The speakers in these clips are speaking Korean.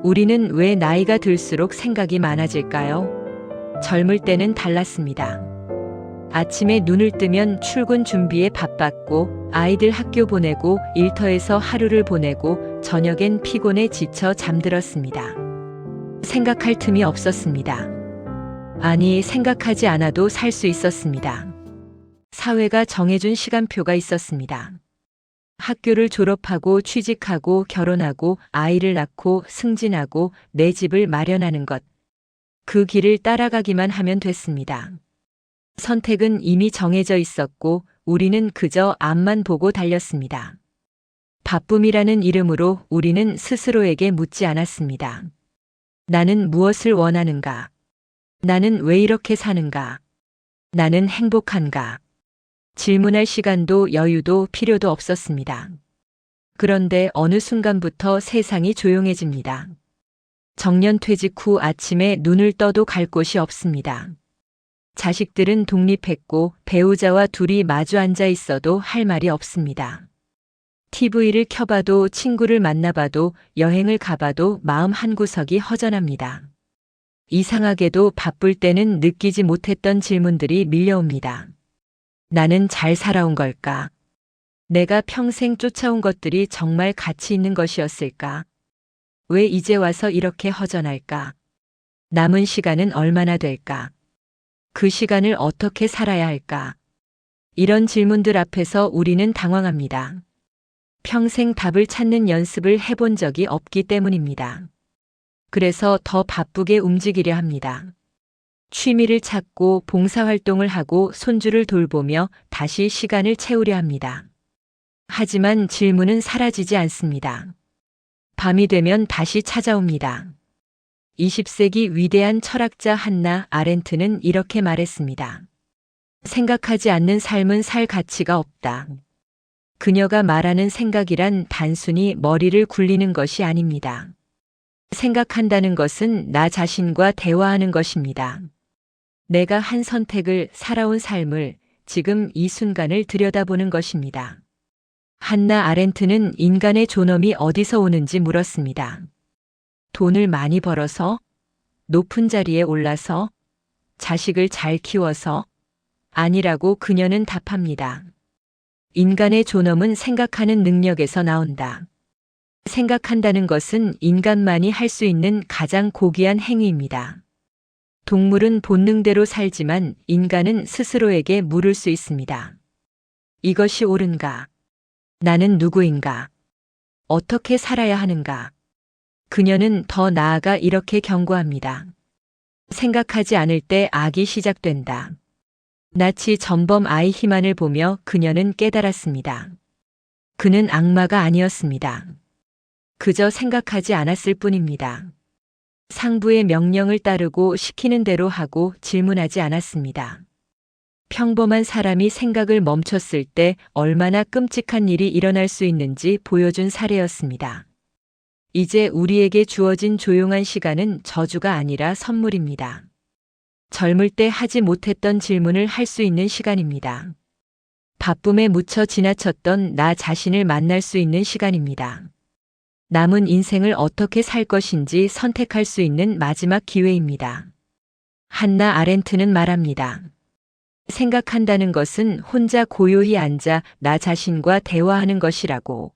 우리는 왜 나이가 들수록 생각이 많아질까요? 젊을 때는 달랐습니다. 아침에 눈을 뜨면 출근 준비에 바빴고, 아이들 학교 보내고 일터에서 하루를 보내고, 저녁엔 피곤해 지쳐 잠들었습니다. 생각할 틈이 없었습니다. 아니, 생각하지 않아도 살 수 있었습니다. 사회가 정해준 시간표가 있었습니다. 학교를 졸업하고 취직하고 결혼하고 아이를 낳고 승진하고 내 집을 마련하는 것. 그 길을 따라가기만 하면 됐습니다. 선택은 이미 정해져 있었고 우리는 그저 앞만 보고 달렸습니다. 바쁨이라는 이름으로 우리는 스스로에게 묻지 않았습니다. 나는 무엇을 원하는가? 나는 왜 이렇게 사는가? 나는 행복한가? 질문할 시간도 여유도 필요도 없었습니다. 그런데 어느 순간부터 세상이 조용해집니다. 정년 퇴직 후 아침에 눈을 떠도 갈 곳이 없습니다. 자식들은 독립했고 배우자와 둘이 마주 앉아 있어도 할 말이 없습니다. TV를 켜봐도 친구를 만나봐도 여행을 가봐도 마음 한구석이 허전합니다. 이상하게도 바쁠 때는 느끼지 못했던 질문들이 밀려옵니다. 나는 잘 살아온 걸까? 내가 평생 쫓아온 것들이 정말 가치 있는 것이었을까? 왜 이제 와서 이렇게 허전할까? 남은 시간은 얼마나 될까? 그 시간을 어떻게 살아야 할까? 이런 질문들 앞에서 우리는 당황합니다. 평생 답을 찾는 연습을 해본 적이 없기 때문입니다. 그래서 더 바쁘게 움직이려 합니다. 취미를 찾고 봉사활동을 하고 손주를 돌보며 다시 시간을 채우려 합니다. 하지만 질문은 사라지지 않습니다. 밤이 되면 다시 찾아옵니다. 20세기 위대한 철학자 한나 아렌트는 이렇게 말했습니다. 생각하지 않는 삶은 살 가치가 없다. 그녀가 말하는 생각이란 단순히 머리를 굴리는 것이 아닙니다. 생각한다는 것은 나 자신과 대화하는 것입니다. 내가 한 선택을, 살아온 삶을, 지금 이 순간을 들여다보는 것입니다. 한나 아렌트는 인간의 존엄이 어디서 오는지 물었습니다. 돈을 많이 벌어서? 높은 자리에 올라서? 자식을 잘 키워서? 아니라고 그녀는 답합니다. 인간의 존엄은 생각하는 능력에서 나온다. 생각한다는 것은 인간만이 할 수 있는 가장 고귀한 행위입니다. 동물은 본능대로 살지만 인간은 스스로에게 물을 수 있습니다. 이것이 옳은가? 나는 누구인가? 어떻게 살아야 하는가? 그녀는 더 나아가 이렇게 경고합니다. 생각하지 않을 때 악이 시작된다. 나치 전범 아이히만을 보며 그녀는 깨달았습니다. 그는 악마가 아니었습니다. 그저 생각하지 않았을 뿐입니다. 상부의 명령을 따르고 시키는 대로 하고 질문하지 않았습니다. 평범한 사람이 생각을 멈췄을 때 얼마나 끔찍한 일이 일어날 수 있는지 보여준 사례였습니다. 이제 우리에게 주어진 조용한 시간은 저주가 아니라 선물입니다. 젊을 때 하지 못했던 질문을 할 수 있는 시간입니다. 바쁨에 묻혀 지나쳤던 나 자신을 만날 수 있는 시간입니다. 남은 인생을 어떻게 살 것인지 선택할 수 있는 마지막 기회입니다. 한나 아렌트는 말합니다. 생각한다는 것은 혼자 고요히 앉아 나 자신과 대화하는 것이라고.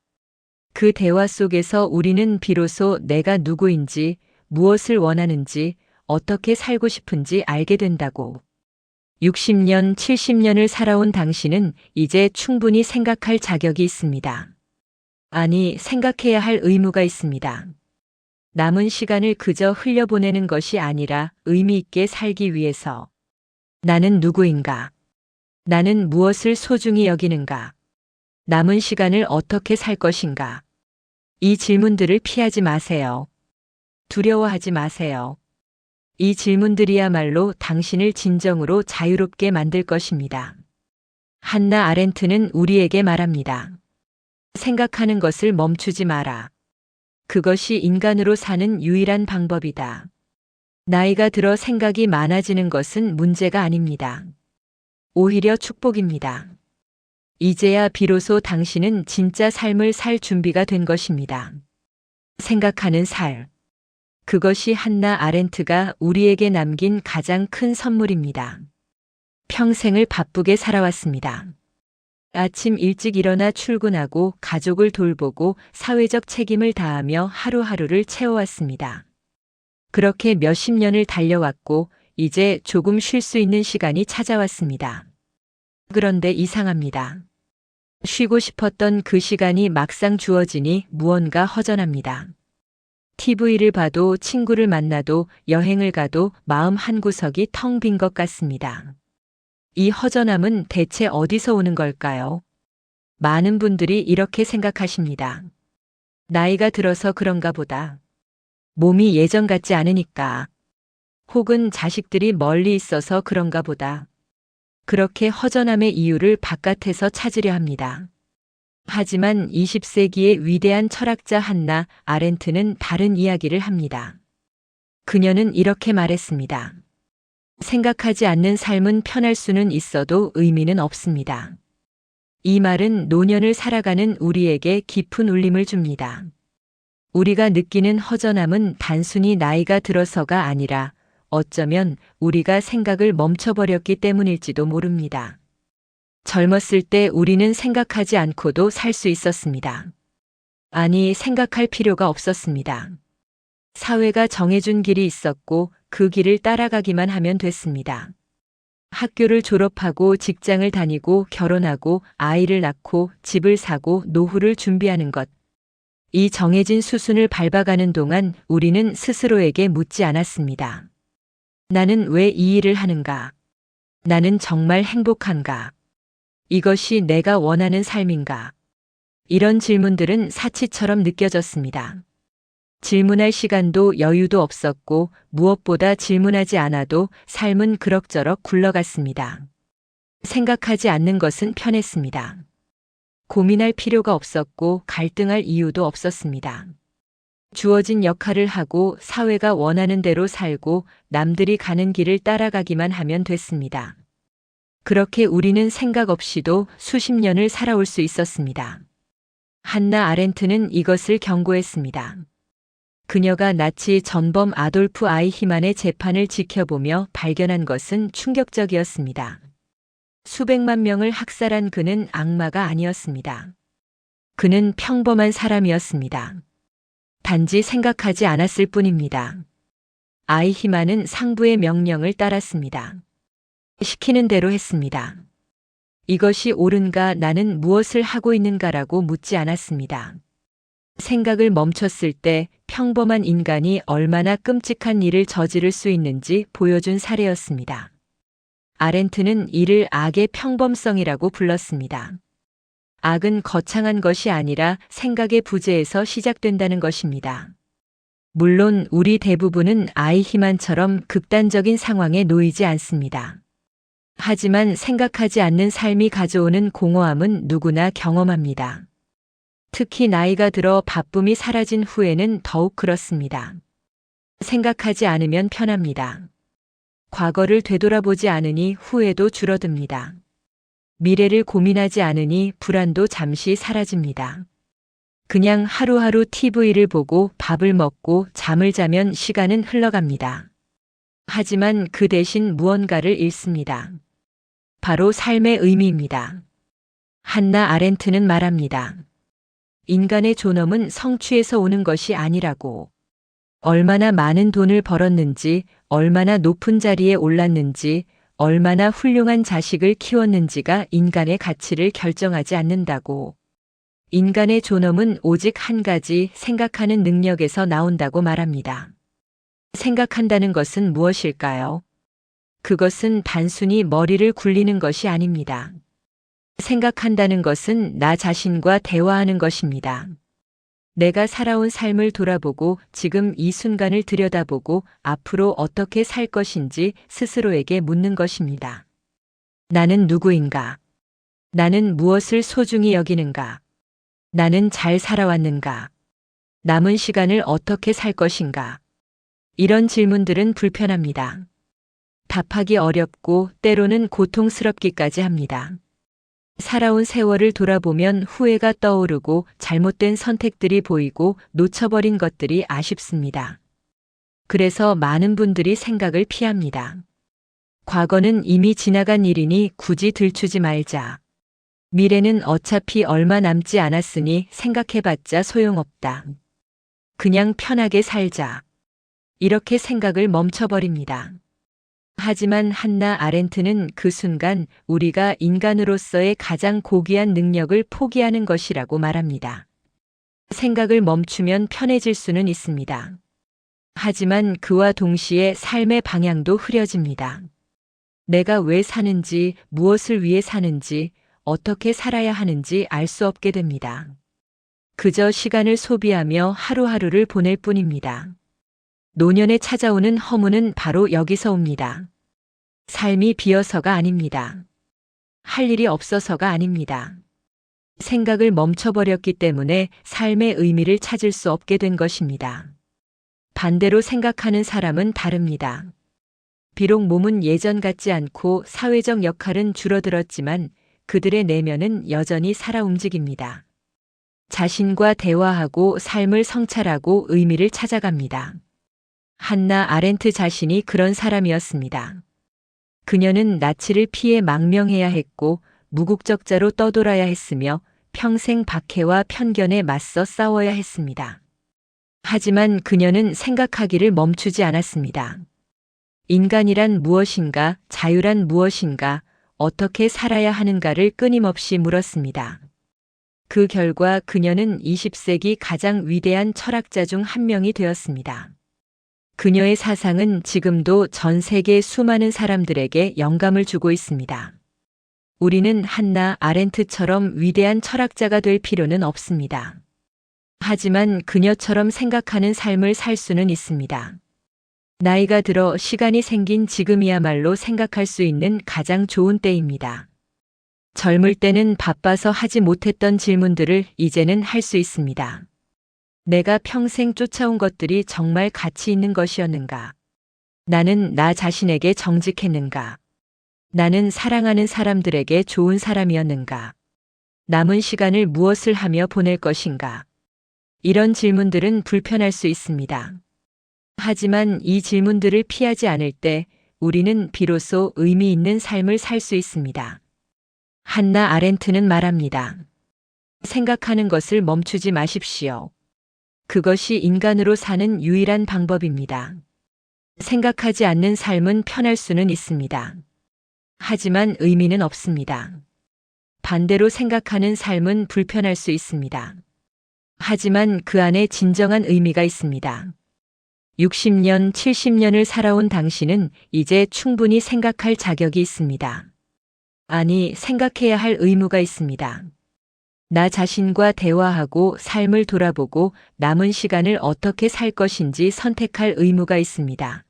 그 대화 속에서 우리는 비로소 내가 누구인지, 무엇을 원하는지, 어떻게 살고 싶은지 알게 된다고. 60년, 70년을 살아온 당신은 이제 충분히 생각할 자격이 있습니다. 아니, 생각해야 할 의무가 있습니다. 남은 시간을 그저 흘려보내는 것이 아니라 의미 있게 살기 위해서. 나는 누구인가? 나는 무엇을 소중히 여기는가? 남은 시간을 어떻게 살 것인가? 이 질문들을 피하지 마세요. 두려워하지 마세요. 이 질문들이야말로 당신을 진정으로 자유롭게 만들 것입니다. 한나 아렌트는 우리에게 말합니다. 생각하는 것을 멈추지 마라. 그것이 인간으로 사는 유일한 방법이다. 나이가 들어 생각이 많아지는 것은 문제가 아닙니다. 오히려 축복입니다. 이제야 비로소 당신은 진짜 삶을 살 준비가 된 것입니다. 생각하는 삶. 그것이 한나 아렌트가 우리에게 남긴 가장 큰 선물입니다. 평생을 바쁘게 살아왔습니다. 아침 일찍 일어나 출근하고 가족을 돌보고 사회적 책임을 다하며 하루하루를 채워왔습니다. 그렇게 몇십 년을 달려왔고 이제 조금 쉴 수 있는 시간이 찾아왔습니다. 그런데 이상합니다. 쉬고 싶었던 그 시간이 막상 주어지니 무언가 허전합니다. TV를 봐도 친구를 만나도 여행을 가도 마음 한구석이 텅 빈 것 같습니다. 이 허전함은 대체 어디서 오는 걸까요? 많은 분들이 이렇게 생각하십니다. 나이가 들어서 그런가 보다. 몸이 예전 같지 않으니까. 혹은 자식들이 멀리 있어서 그런가 보다. 그렇게 허전함의 이유를 바깥에서 찾으려 합니다. 하지만 20세기의 위대한 철학자 한나 아렌트는 다른 이야기를 합니다. 그녀는 이렇게 말했습니다. 생각하지 않는 삶은 편할 수는 있어도 의미는 없습니다. 이 말은 노년을 살아가는 우리에게 깊은 울림을 줍니다. 우리가 느끼는 허전함은 단순히 나이가 들어서가 아니라 어쩌면 우리가 생각을 멈춰버렸기 때문일지도 모릅니다. 젊었을 때 우리는 생각하지 않고도 살 수 있었습니다. 아니, 생각할 필요가 없었습니다. 사회가 정해준 길이 있었고 그 길을 따라가기만 하면 됐습니다. 학교를 졸업하고 직장을 다니고 결혼하고 아이를 낳고 집을 사고 노후를 준비하는 것. 이 정해진 수순을 밟아가는 동안 우리는 스스로에게 묻지 않았습니다. 나는 왜 이 일을 하는가? 나는 정말 행복한가? 이것이 내가 원하는 삶인가? 이런 질문들은 사치처럼 느껴졌습니다. 질문할 시간도 여유도 없었고 무엇보다 질문하지 않아도 삶은 그럭저럭 굴러갔습니다. 생각하지 않는 것은 편했습니다. 고민할 필요가 없었고 갈등할 이유도 없었습니다. 주어진 역할을 하고 사회가 원하는 대로 살고 남들이 가는 길을 따라가기만 하면 됐습니다. 그렇게 우리는 생각 없이도 수십 년을 살아올 수 있었습니다. 한나 아렌트는 이것을 경고했습니다. 그녀가 나치 전범 아돌프 아이히만의 재판을 지켜보며 발견한 것은 충격적이었습니다. 수백만 명을 학살한 그는 악마가 아니었습니다. 그는 평범한 사람이었습니다. 단지 생각하지 않았을 뿐입니다. 아이히만은 상부의 명령을 따랐습니다. 시키는 대로 했습니다. 이것이 옳은가, 나는 무엇을 하고 있는가라고 묻지 않았습니다. 생각을 멈췄을 때 평범한 인간이 얼마나 끔찍한 일을 저지를 수 있는지 보여준 사례였습니다. 아렌트는 이를 악의 평범성이라고 불렀습니다. 악은 거창한 것이 아니라 생각의 부재에서 시작된다는 것입니다. 물론 우리 대부분은 아이히만처럼 극단적인 상황에 놓이지 않습니다. 하지만 생각하지 않는 삶이 가져오는 공허함은 누구나 경험합니다. 특히 나이가 들어 바쁨이 사라진 후에는 더욱 그렇습니다. 생각하지 않으면 편합니다. 과거를 되돌아보지 않으니 후회도 줄어듭니다. 미래를 고민하지 않으니 불안도 잠시 사라집니다. 그냥 하루하루 TV를 보고 밥을 먹고 잠을 자면 시간은 흘러갑니다. 하지만 그 대신 무언가를 잃습니다. 바로 삶의 의미입니다. 한나 아렌트는 말합니다. 인간의 존엄은 성취에서 오는 것이 아니라고. 얼마나 많은 돈을 벌었는지, 얼마나 높은 자리에 올랐는지, 얼마나 훌륭한 자식을 키웠는지가 인간의 가치를 결정하지 않는다고. 인간의 존엄은 오직 한 가지, 생각하는 능력에서 나온다고 말합니다. 생각한다는 것은 무엇일까요? 그것은 단순히 머리를 굴리는 것이 아닙니다. 생각한다는 것은 나 자신과 대화하는 것입니다. 내가 살아온 삶을 돌아보고 지금 이 순간을 들여다보고 앞으로 어떻게 살 것인지 스스로에게 묻는 것입니다. 나는 누구인가? 나는 무엇을 소중히 여기는가? 나는 잘 살아왔는가? 남은 시간을 어떻게 살 것인가? 이런 질문들은 불편합니다. 답하기 어렵고 때로는 고통스럽기까지 합니다. 살아온 세월을 돌아보면 후회가 떠오르고 잘못된 선택들이 보이고 놓쳐버린 것들이 아쉽습니다. 그래서 많은 분들이 생각을 피합니다. 과거는 이미 지나간 일이니 굳이 들추지 말자. 미래는 어차피 얼마 남지 않았으니 생각해봤자 소용없다. 그냥 편하게 살자. 이렇게 생각을 멈춰버립니다. 하지만 한나 아렌트는 그 순간 우리가 인간으로서의 가장 고귀한 능력을 포기하는 것이라고 말합니다. 생각을 멈추면 편해질 수는 있습니다. 하지만 그와 동시에 삶의 방향도 흐려집니다. 내가 왜 사는지, 무엇을 위해 사는지, 어떻게 살아야 하는지 알 수 없게 됩니다. 그저 시간을 소비하며 하루하루를 보낼 뿐입니다. 노년에 찾아오는 허무는 바로 여기서 옵니다. 삶이 비어서가 아닙니다. 할 일이 없어서가 아닙니다. 생각을 멈춰버렸기 때문에 삶의 의미를 찾을 수 없게 된 것입니다. 반대로 생각하는 사람은 다릅니다. 비록 몸은 예전 같지 않고 사회적 역할은 줄어들었지만 그들의 내면은 여전히 살아 움직입니다. 자신과 대화하고 삶을 성찰하고 의미를 찾아갑니다. 한나 아렌트 자신이 그런 사람이었습니다. 그녀는 나치를 피해 망명해야 했고 무국적자로 떠돌아야 했으며 평생 박해와 편견에 맞서 싸워야 했습니다. 하지만 그녀는 생각하기를 멈추지 않았습니다. 인간이란 무엇인가, 자유란 무엇인가, 어떻게 살아야 하는가를 끊임없이 물었습니다. 그 결과 그녀는 20세기 가장 위대한 철학자 중 한 명이 되었습니다. 그녀의 사상은 지금도 전 세계 수많은 사람들에게 영감을 주고 있습니다. 우리는 한나 아렌트처럼 위대한 철학자가 될 필요는 없습니다. 하지만 그녀처럼 생각하는 삶을 살 수는 있습니다. 나이가 들어 시간이 생긴 지금이야말로 생각할 수 있는 가장 좋은 때입니다. 젊을 때는 바빠서 하지 못했던 질문들을 이제는 할 수 있습니다. 내가 평생 쫓아온 것들이 정말 가치 있는 것이었는가? 나는 나 자신에게 정직했는가? 나는 사랑하는 사람들에게 좋은 사람이었는가? 남은 시간을 무엇을 하며 보낼 것인가? 이런 질문들은 불편할 수 있습니다. 하지만 이 질문들을 피하지 않을 때 우리는 비로소 의미 있는 삶을 살 수 있습니다. 한나 아렌트는 말합니다. 생각하는 것을 멈추지 마십시오. 그것이 인간으로 사는 유일한 방법입니다. 생각하지 않는 삶은 편할 수는 있습니다. 하지만 의미는 없습니다. 반대로 생각하는 삶은 불편할 수 있습니다. 하지만 그 안에 진정한 의미가 있습니다. 60년, 70년을 살아온 당신은 이제 충분히 생각할 자격이 있습니다. 아니, 생각해야 할 의무가 있습니다. 나 자신과 대화하고 삶을 돌아보고 남은 시간을 어떻게 살 것인지 선택할 의무가 있습니다.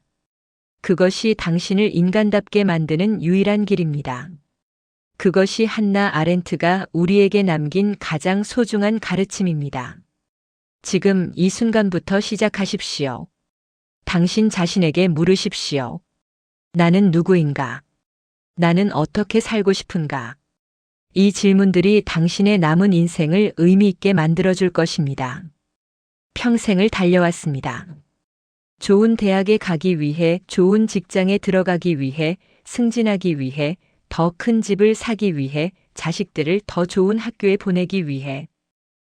그것이 당신을 인간답게 만드는 유일한 길입니다. 그것이 한나 아렌트가 우리에게 남긴 가장 소중한 가르침입니다. 지금 이 순간부터 시작하십시오. 당신 자신에게 물으십시오. 나는 누구인가? 나는 어떻게 살고 싶은가? 이 질문들이 당신의 남은 인생을 의미 있게 만들어줄 것입니다. 평생을 달려왔습니다. 좋은 대학에 가기 위해, 좋은 직장에 들어가기 위해, 승진하기 위해, 더 큰 집을 사기 위해, 자식들을 더 좋은 학교에 보내기 위해.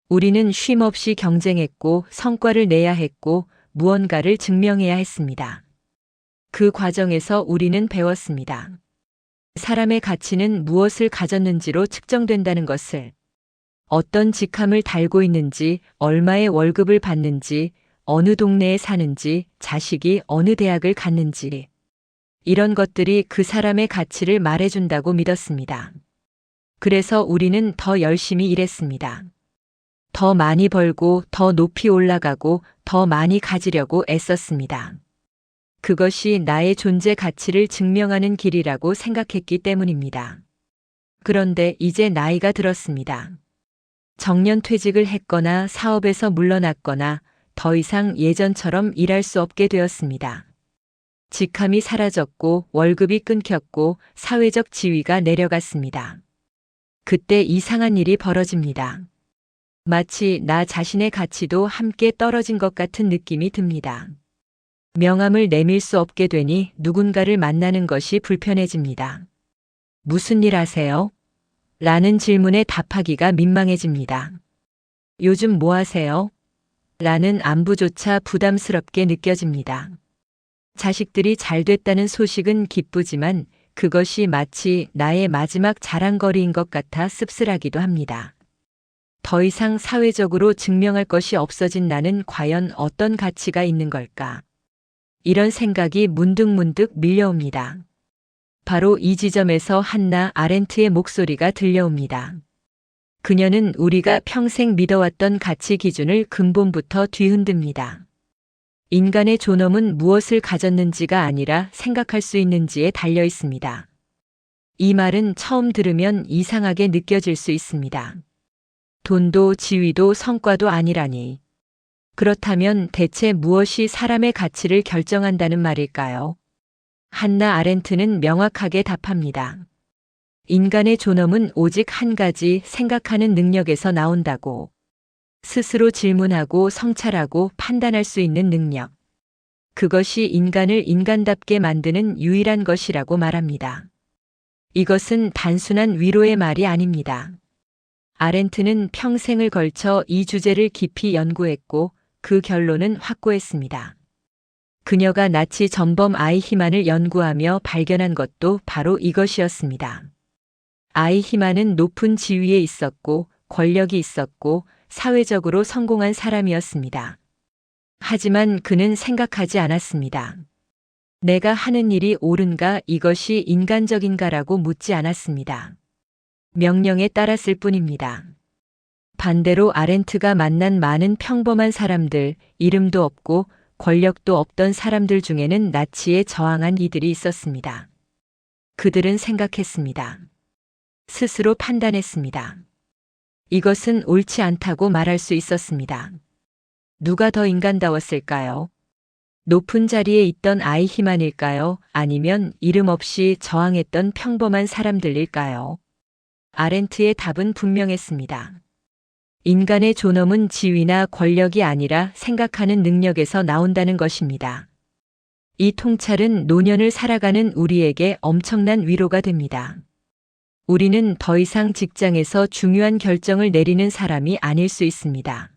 우리는 쉼없이 경쟁했고 성과를 내야 했고 무언가를 증명해야 했습니다. 그 과정에서 우리는 배웠습니다. 사람의 가치는 무엇을 가졌는지로 측정된다는 것을. 어떤 직함을 달고 있는지, 얼마의 월급을 받는지, 어느 동네에 사는지, 자식이 어느 대학을 갔는지. 이런 것들이 그 사람의 가치를 말해준다고 믿었습니다. 그래서 우리는 더 열심히 일했습니다. 더 많이 벌고 더 높이 올라가고 더 많이 가지려고 애썼습니다. 그것이 나의 존재 가치를 증명하는 길이라고 생각했기 때문입니다. 그런데 이제 나이가 들었습니다. 정년퇴직을 했거나 사업에서 물러났거나 더 이상 예전처럼 일할 수 없게 되었습니다. 직함이 사라졌고 월급이 끊겼고 사회적 지위가 내려갔습니다. 그때 이상한 일이 벌어집니다. 마치 나 자신의 가치도 함께 떨어진 것 같은 느낌이 듭니다. 명함을 내밀 수 없게 되니 누군가를 만나는 것이 불편해집니다. 무슨 일 하세요? 라는 질문에 답하기가 민망해집니다. 요즘 뭐 하세요? 라는 안부조차 부담스럽게 느껴집니다. 자식들이 잘 됐다는 소식은 기쁘지만 그것이 마치 나의 마지막 자랑거리인 것 같아 씁쓸하기도 합니다. 더 이상 사회적으로 증명할 것이 없어진 나는 과연 어떤 가치가 있는 걸까? 이런 생각이 문득문득 밀려옵니다. 바로 이 지점에서 한나 아렌트의 목소리가 들려옵니다. 그녀는 우리가 평생 믿어왔던 가치 기준을 근본부터 뒤흔듭니다. 인간의 존엄은 무엇을 가졌는지가 아니라 생각할 수 있는지에 달려 있습니다. 이 말은 처음 들으면 이상하게 느껴질 수 있습니다. 돈도 지위도 성과도 아니라니. 그렇다면 대체 무엇이 사람의 가치를 결정한다는 말일까요? 한나 아렌트는 명확하게 답합니다. 인간의 존엄은 오직 한 가지 생각하는 능력에서 나온다고. 스스로 질문하고 성찰하고 판단할 수 있는 능력. 그것이 인간을 인간답게 만드는 유일한 것이라고 말합니다. 이것은 단순한 위로의 말이 아닙니다. 아렌트는 평생을 걸쳐 이 주제를 깊이 연구했고 그 결론은 확고했습니다. 그녀가 나치 전범 아이히만을 연구하며 발견한 것도 바로 이것이었습니다. 아이히만은 높은 지위에 있었고 권력이 있었고 사회적으로 성공한 사람이었습니다. 하지만 그는 생각하지 않았습니다. 내가 하는 일이 옳은가, 이것이 인간적인가라고 묻지 않았습니다. 명령에 따랐을 뿐입니다. 반대로 아렌트가 만난 많은 평범한 사람들, 이름도 없고 권력도 없던 사람들 중에는 나치에 저항한 이들이 있었습니다. 그들은 생각했습니다. 스스로 판단했습니다. 이것은 옳지 않다고 말할 수 있었습니다. 누가 더 인간다웠을까요? 높은 자리에 있던 아이히만일까요? 아니면 이름 없이 저항했던 평범한 사람들일까요? 아렌트의 답은 분명했습니다. 인간의 존엄은 지위나 권력이 아니라 생각하는 능력에서 나온다는 것입니다. 이 통찰은 노년을 살아가는 우리에게 엄청난 위로가 됩니다. 우리는 더 이상 직장에서 중요한 결정을 내리는 사람이 아닐 수 있습니다.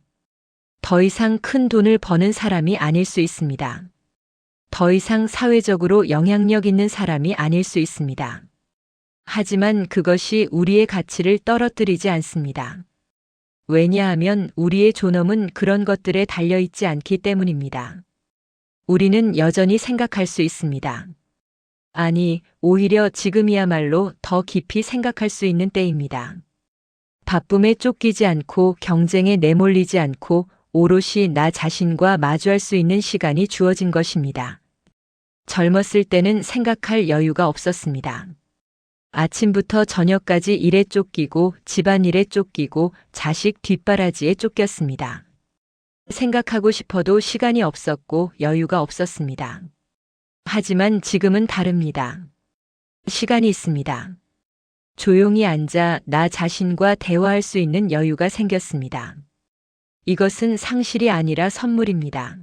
더 이상 큰 돈을 버는 사람이 아닐 수 있습니다. 더 이상 사회적으로 영향력 있는 사람이 아닐 수 있습니다. 하지만 그것이 우리의 가치를 떨어뜨리지 않습니다. 왜냐하면 우리의 존엄은 그런 것들에 달려있지 않기 때문입니다. 우리는 여전히 생각할 수 있습니다. 아니, 오히려 지금이야말로 더 깊이 생각할 수 있는 때입니다. 바쁨에 쫓기지 않고 경쟁에 내몰리지 않고 오롯이 나 자신과 마주할 수 있는 시간이 주어진 것입니다. 젊었을 때는 생각할 여유가 없었습니다. 아침부터 저녁까지 일에 쫓기고 집안일에 쫓기고 자식 뒷바라지에 쫓겼습니다. 생각하고 싶어도 시간이 없었고 여유가 없었습니다. 하지만 지금은 다릅니다. 시간이 있습니다. 조용히 앉아 나 자신과 대화할 수 있는 여유가 생겼습니다. 이것은 상실이 아니라 선물입니다.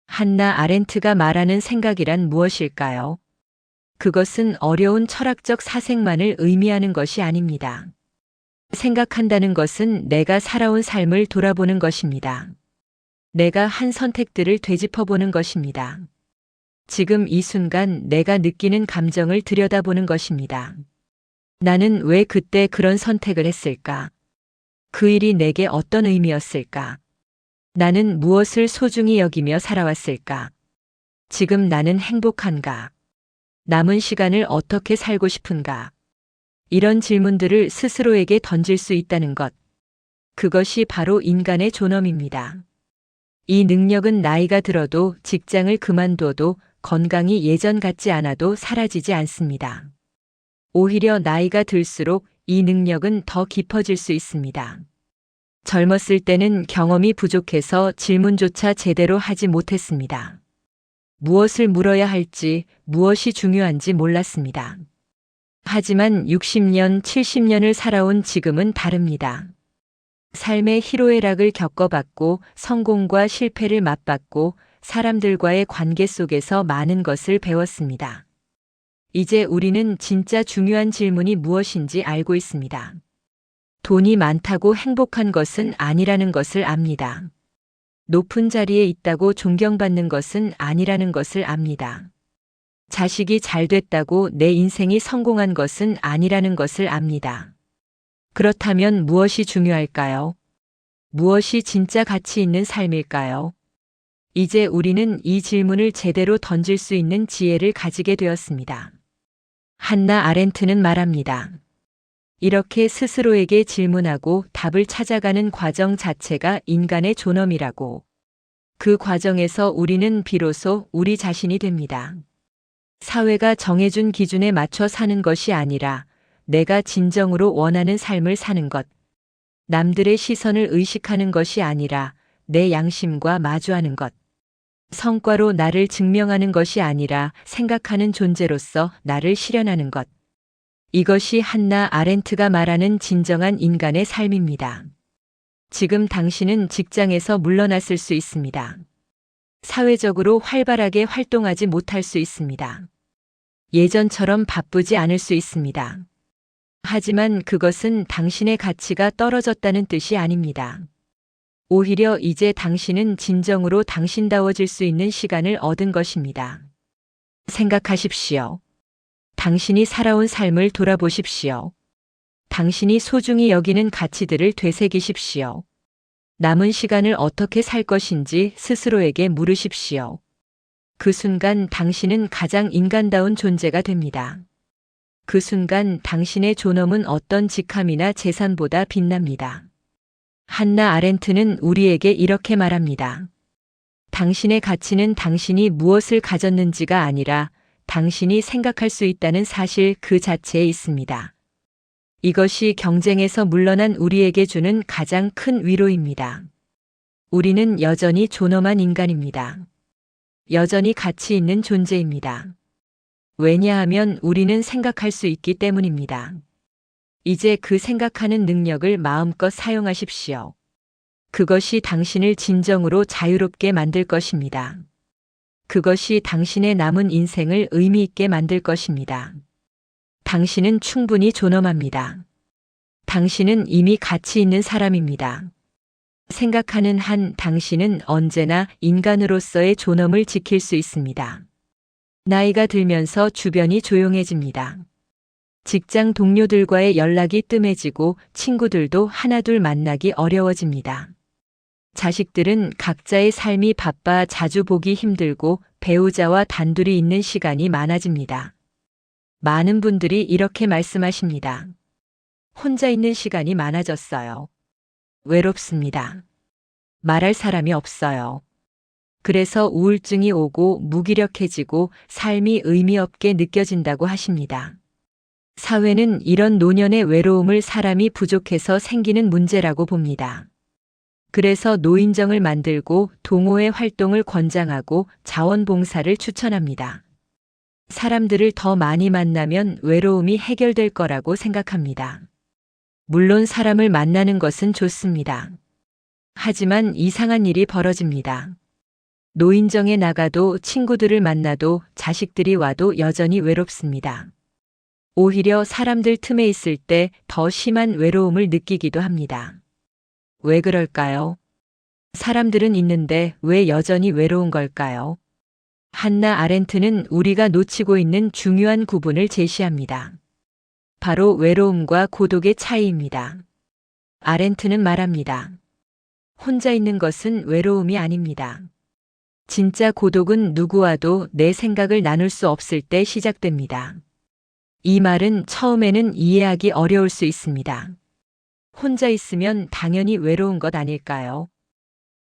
한나 아렌트가 말하는 생각이란 무엇일까요? 그것은 어려운 철학적 사색만을 의미하는 것이 아닙니다. 생각한다는 것은 내가 살아온 삶을 돌아보는 것입니다. 내가 한 선택들을 되짚어보는 것입니다. 지금 이 순간 내가 느끼는 감정을 들여다보는 것입니다. 나는 왜 그때 그런 선택을 했을까? 그 일이 내게 어떤 의미였을까? 나는 무엇을 소중히 여기며 살아왔을까? 지금 나는 행복한가? 남은 시간을 어떻게 살고 싶은가? 이런 질문들을 스스로에게 던질 수 있다는 것. 그것이 바로 인간의 존엄입니다. 이 능력은 나이가 들어도 직장을 그만둬도 건강이 예전 같지 않아도 사라지지 않습니다. 오히려 나이가 들수록 이 능력은 더 깊어질 수 있습니다. 젊었을 때는 경험이 부족해서 질문조차 제대로 하지 못했습니다. 무엇을 물어야 할지, 무엇이 중요한지 몰랐습니다. 하지만 60년, 70년을 살아온 지금은 다릅니다. 삶의 희로애락을 겪어봤고 성공과 실패를 맛봤고 사람들과의 관계 속에서 많은 것을 배웠습니다. 이제 우리는 진짜 중요한 질문이 무엇인지 알고 있습니다. 돈이 많다고 행복한 것은 아니라는 것을 압니다. 높은 자리에 있다고 존경받는 것은 아니라는 것을 압니다. 자식이 잘 됐다고 내 인생이 성공한 것은 아니라는 것을 압니다. 그렇다면 무엇이 중요할까요? 무엇이 진짜 가치 있는 삶일까요? 이제 우리는 이 질문을 제대로 던질 수 있는 지혜를 가지게 되었습니다. 한나 아렌트는 말합니다. 이렇게 스스로에게 질문하고 답을 찾아가는 과정 자체가 인간의 존엄이라고. 그 과정에서 우리는 비로소 우리 자신이 됩니다. 사회가 정해준 기준에 맞춰 사는 것이 아니라 내가 진정으로 원하는 삶을 사는 것. 남들의 시선을 의식하는 것이 아니라 내 양심과 마주하는 것. 성과로 나를 증명하는 것이 아니라 생각하는 존재로서 나를 실현하는 것. 이것이 한나 아렌트가 말하는 진정한 인간의 삶입니다. 지금 당신은 직장에서 물러났을 수 있습니다. 사회적으로 활발하게 활동하지 못할 수 있습니다. 예전처럼 바쁘지 않을 수 있습니다. 하지만 그것은 당신의 가치가 떨어졌다는 뜻이 아닙니다. 오히려 이제 당신은 진정으로 당신다워질 수 있는 시간을 얻은 것입니다. 생각하십시오. 당신이 살아온 삶을 돌아보십시오. 당신이 소중히 여기는 가치들을 되새기십시오. 남은 시간을 어떻게 살 것인지 스스로에게 물으십시오. 그 순간 당신은 가장 인간다운 존재가 됩니다. 그 순간 당신의 존엄은 어떤 직함이나 재산보다 빛납니다. 한나 아렌트는 우리에게 이렇게 말합니다. 당신의 가치는 당신이 무엇을 가졌는지가 아니라 당신이 생각할 수 있다는 사실 그 자체에 있습니다. 이것이 경쟁에서 물러난 우리에게 주는 가장 큰 위로입니다. 우리는 여전히 존엄한 인간입니다. 여전히 가치 있는 존재입니다. 왜냐하면 우리는 생각할 수 있기 때문입니다. 이제 그 생각하는 능력을 마음껏 사용하십시오. 그것이 당신을 진정으로 자유롭게 만들 것입니다. 그것이 당신의 남은 인생을 의미 있게 만들 것입니다. 당신은 충분히 존엄합니다. 당신은 이미 가치 있는 사람입니다. 생각하는 한 당신은 언제나 인간으로서의 존엄을 지킬 수 있습니다. 나이가 들면서 주변이 조용해집니다. 직장 동료들과의 연락이 뜸해지고 친구들도 하나둘 만나기 어려워집니다. 자식들은 각자의 삶이 바빠 자주 보기 힘들고 배우자와 단둘이 있는 시간이 많아집니다. 많은 분들이 이렇게 말씀하십니다. 혼자 있는 시간이 많아졌어요. 외롭습니다. 말할 사람이 없어요. 그래서 우울증이 오고 무기력해지고 삶이 의미 없게 느껴진다고 하십니다. 사회는 이런 노년의 외로움을 사람이 부족해서 생기는 문제라고 봅니다. 그래서 노인정을 만들고 동호회 활동을 권장하고 자원봉사를 추천합니다. 사람들을 더 많이 만나면 외로움이 해결될 거라고 생각합니다. 물론 사람을 만나는 것은 좋습니다. 하지만 이상한 일이 벌어집니다. 노인정에 나가도 친구들을 만나도 자식들이 와도 여전히 외롭습니다. 오히려 사람들 틈에 있을 때 더 심한 외로움을 느끼기도 합니다. 왜 그럴까요? 사람들은 있는데 왜 여전히 외로운 걸까요? 한나 아렌트는 우리가 놓치고 있는 중요한 구분을 제시합니다. 바로 외로움과 고독의 차이입니다. 아렌트는 말합니다. 혼자 있는 것은 외로움이 아닙니다. 진짜 고독은 누구와도 내 생각을 나눌 수 없을 때 시작됩니다. 이 말은 처음에는 이해하기 어려울 수 있습니다. 혼자 있으면 당연히 외로운 것 아닐까요?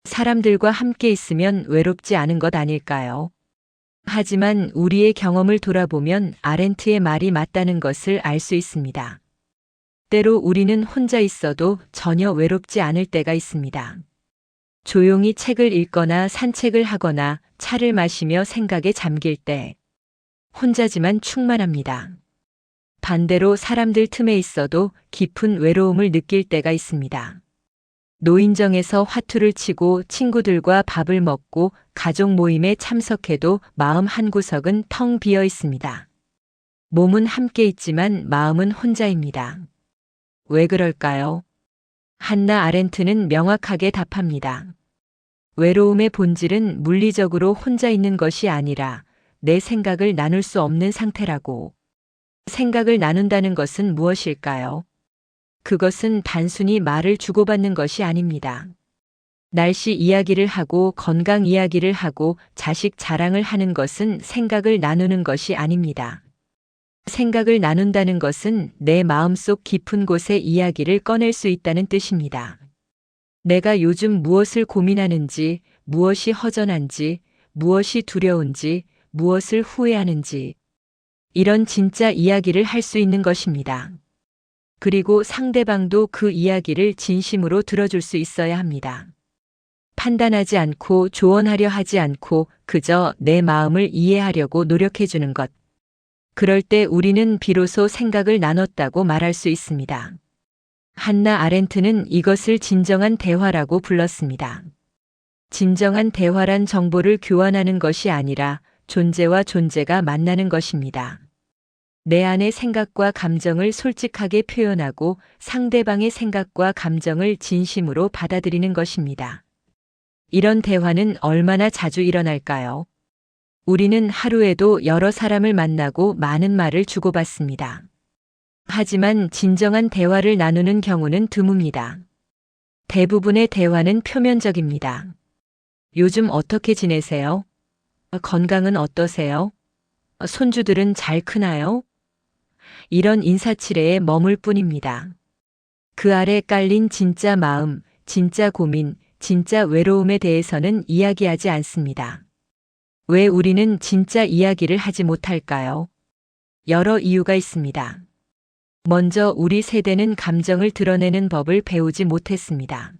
사람들과 함께 있으면 외롭지 않은 것 아닐까요? 하지만 우리의 경험을 돌아보면 아렌트의 말이 맞다는 것을 알 수 있습니다. 때로 우리는 혼자 있어도 전혀 외롭지 않을 때가 있습니다. 조용히 책을 읽거나 산책을 하거나 차를 마시며 생각에 잠길 때 혼자지만 충만합니다. 반대로 사람들 틈에 있어도 깊은 외로움을 느낄 때가 있습니다. 노인정에서 화투를 치고 친구들과 밥을 먹고 가족 모임에 참석해도 마음 한구석은 텅 비어 있습니다. 몸은 함께 있지만 마음은 혼자입니다. 왜 그럴까요? 한나 아렌트는 명확하게 답합니다. 외로움의 본질은 물리적으로 혼자 있는 것이 아니라 내 생각을 나눌 수 없는 상태라고. 생각을 나눈다는 것은 무엇일까요? 그것은 단순히 말을 주고받는 것이 아닙니다. 날씨 이야기를 하고 건강 이야기를 하고 자식 자랑을 하는 것은 생각을 나누는 것이 아닙니다. 생각을 나눈다는 것은 내 마음속 깊은 곳의 이야기를 꺼낼 수 있다는 뜻입니다. 내가 요즘 무엇을 고민하는지, 무엇이 허전한지, 무엇이 두려운지, 무엇을 후회하는지, 이런 진짜 이야기를 할 수 있는 것입니다. 그리고 상대방도 그 이야기를 진심으로 들어줄 수 있어야 합니다. 판단하지 않고 조언하려 하지 않고 그저 내 마음을 이해하려고 노력해주는 것. 그럴 때 우리는 비로소 생각을 나눴다고 말할 수 있습니다. 한나 아렌트는 이것을 진정한 대화라고 불렀습니다. 진정한 대화란 정보를 교환하는 것이 아니라 존재와 존재가 만나는 것입니다. 내 안의 생각과 감정을 솔직하게 표현하고 상대방의 생각과 감정을 진심으로 받아들이는 것입니다. 이런 대화는 얼마나 자주 일어날까요? 우리는 하루에도 여러 사람을 만나고 많은 말을 주고받습니다. 하지만 진정한 대화를 나누는 경우는 드뭅니다. 대부분의 대화는 표면적입니다. 요즘 어떻게 지내세요? 건강은 어떠세요? 손주들은 잘 크나요? 이런 인사치레에 머물 뿐입니다. 그 아래 깔린 진짜 마음, 진짜 고민, 진짜 외로움에 대해서는 이야기하지 않습니다. 왜 우리는 진짜 이야기를 하지 못할까요? 여러 이유가 있습니다. 먼저 우리 세대는 감정을 드러내는 법을 배우지 못했습니다.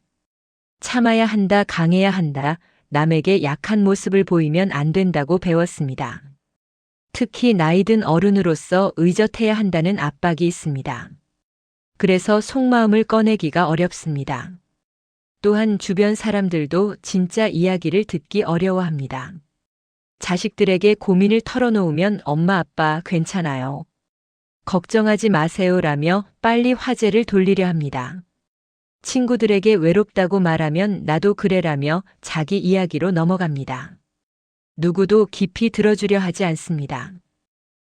참아야 한다, 강해야 한다, 남에게 약한 모습을 보이면 안 된다고 배웠습니다. 특히 나이 든 어른으로서 의젓해야 한다는 압박이 있습니다. 그래서 속마음을 꺼내기가 어렵습니다. 또한 주변 사람들도 진짜 이야기를 듣기 어려워합니다. 자식들에게 고민을 털어놓으면 엄마 아빠 괜찮아요. 걱정하지 마세요라며 빨리 화제를 돌리려 합니다. 친구들에게 외롭다고 말하면 나도 그래라며 자기 이야기로 넘어갑니다. 누구도 깊이 들어주려 하지 않습니다.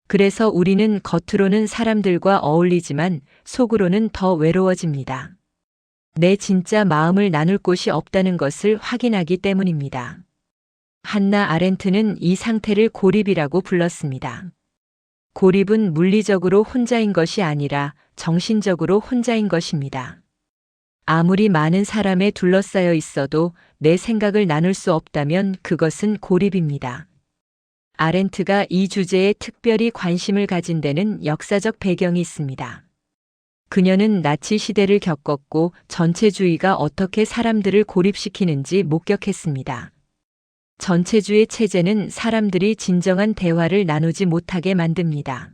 그래서 우리는 겉으로는 사람들과 어울리지만 속으로는 더 외로워집니다. 내 진짜 마음을 나눌 곳이 없다는 것을 확인하기 때문입니다. 한나 아렌트는 이 상태를 고립이라고 불렀습니다. 고립은 물리적으로 혼자인 것이 아니라 정신적으로 혼자인 것입니다. 아무리 많은 사람에 둘러싸여 있어도 내 생각을 나눌 수 없다면 그것은 고립입니다. 아렌트가 이 주제에 특별히 관심을 가진 데는 역사적 배경이 있습니다. 그녀는 나치 시대를 겪었고 전체주의가 어떻게 사람들을 고립시키는지 목격했습니다. 전체주의 체제는 사람들이 진정한 대화를 나누지 못하게 만듭니다.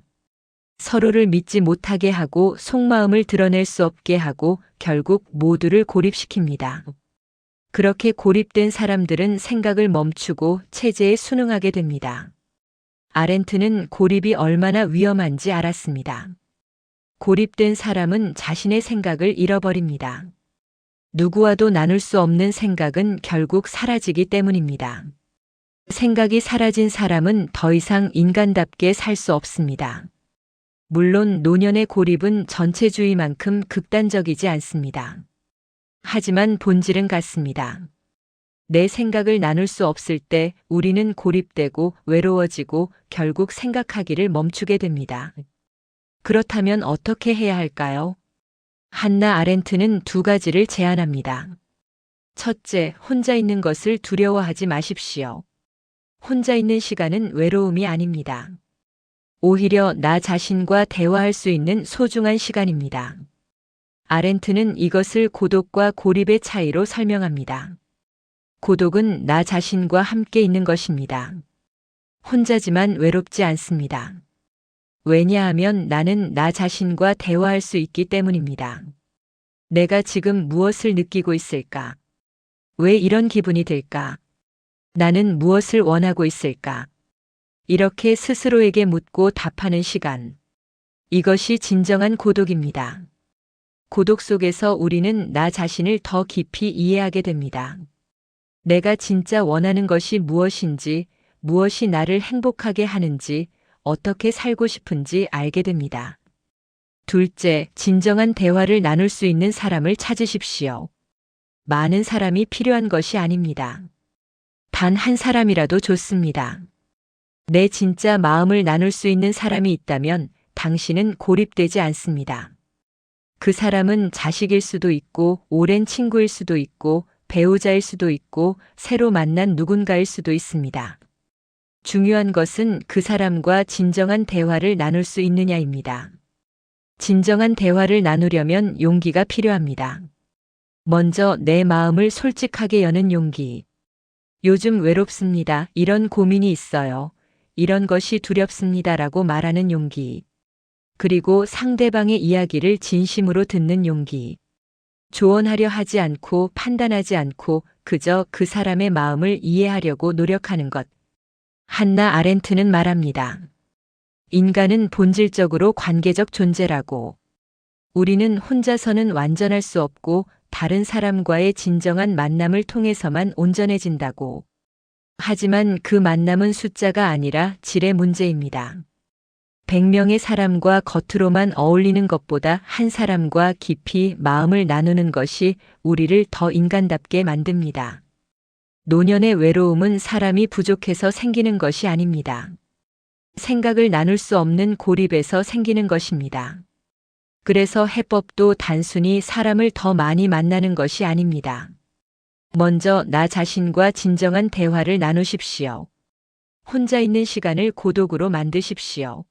서로를 믿지 못하게 하고 속마음을 드러낼 수 없게 하고 결국 모두를 고립시킵니다. 그렇게 고립된 사람들은 생각을 멈추고 체제에 순응하게 됩니다. 아렌트는 고립이 얼마나 위험한지 알았습니다. 고립된 사람은 자신의 생각을 잃어버립니다. 누구와도 나눌 수 없는 생각은 결국 사라지기 때문입니다. 생각이 사라진 사람은 더 이상 인간답게 살 수 없습니다. 물론 노년의 고립은 전체주의만큼 극단적이지 않습니다. 하지만 본질은 같습니다. 내 생각을 나눌 수 없을 때 우리는 고립되고 외로워지고 결국 생각하기를 멈추게 됩니다. 그렇다면 어떻게 해야 할까요? 한나 아렌트는 두 가지를 제안합니다. 첫째, 혼자 있는 것을 두려워하지 마십시오. 혼자 있는 시간은 외로움이 아닙니다. 오히려 나 자신과 대화할 수 있는 소중한 시간입니다. 아렌트는 이것을 고독과 고립의 차이로 설명합니다. 고독은 나 자신과 함께 있는 것입니다. 혼자지만 외롭지 않습니다. 왜냐하면 나는 나 자신과 대화할 수 있기 때문입니다. 내가 지금 무엇을 느끼고 있을까? 왜 이런 기분이 들까? 나는 무엇을 원하고 있을까? 이렇게 스스로에게 묻고 답하는 시간. 이것이 진정한 고독입니다. 고독 속에서 우리는 나 자신을 더 깊이 이해하게 됩니다. 내가 진짜 원하는 것이 무엇인지, 무엇이 나를 행복하게 하는지, 어떻게 살고 싶은지 알게 됩니다. 둘째, 진정한 대화를 나눌 수 있는 사람을 찾으십시오. 많은 사람이 필요한 것이 아닙니다. 단 한 사람이라도 좋습니다. 내 진짜 마음을 나눌 수 있는 사람이 있다면 당신은 고립되지 않습니다. 그 사람은 자식일 수도 있고, 오랜 친구일 수도 있고, 배우자일 수도 있고, 새로 만난 누군가일 수도 있습니다. 중요한 것은 그 사람과 진정한 대화를 나눌 수 있느냐입니다. 진정한 대화를 나누려면 용기가 필요합니다. 먼저 내 마음을 솔직하게 여는 용기. 요즘 외롭습니다. 이런 고민이 있어요. 이런 것이 두렵습니다라고 말하는 용기. 그리고 상대방의 이야기를 진심으로 듣는 용기. 조언하려 하지 않고 판단하지 않고 그저 그 사람의 마음을 이해하려고 노력하는 것. 한나 아렌트는 말합니다. 인간은 본질적으로 관계적 존재라고. 우리는 혼자서는 완전할 수 없고 다른 사람과의 진정한 만남을 통해서만 온전해진다고. 하지만 그 만남은 숫자가 아니라 질의 문제입니다. 100명의 사람과 겉으로만 어울리는 것보다 한 사람과 깊이 마음을 나누는 것이 우리를 더 인간답게 만듭니다. 노년의 외로움은 사람이 부족해서 생기는 것이 아닙니다. 생각을 나눌 수 없는 고립에서 생기는 것입니다. 그래서 해법도 단순히 사람을 더 많이 만나는 것이 아닙니다. 먼저 나 자신과 진정한 대화를 나누십시오. 혼자 있는 시간을 고독으로 만드십시오.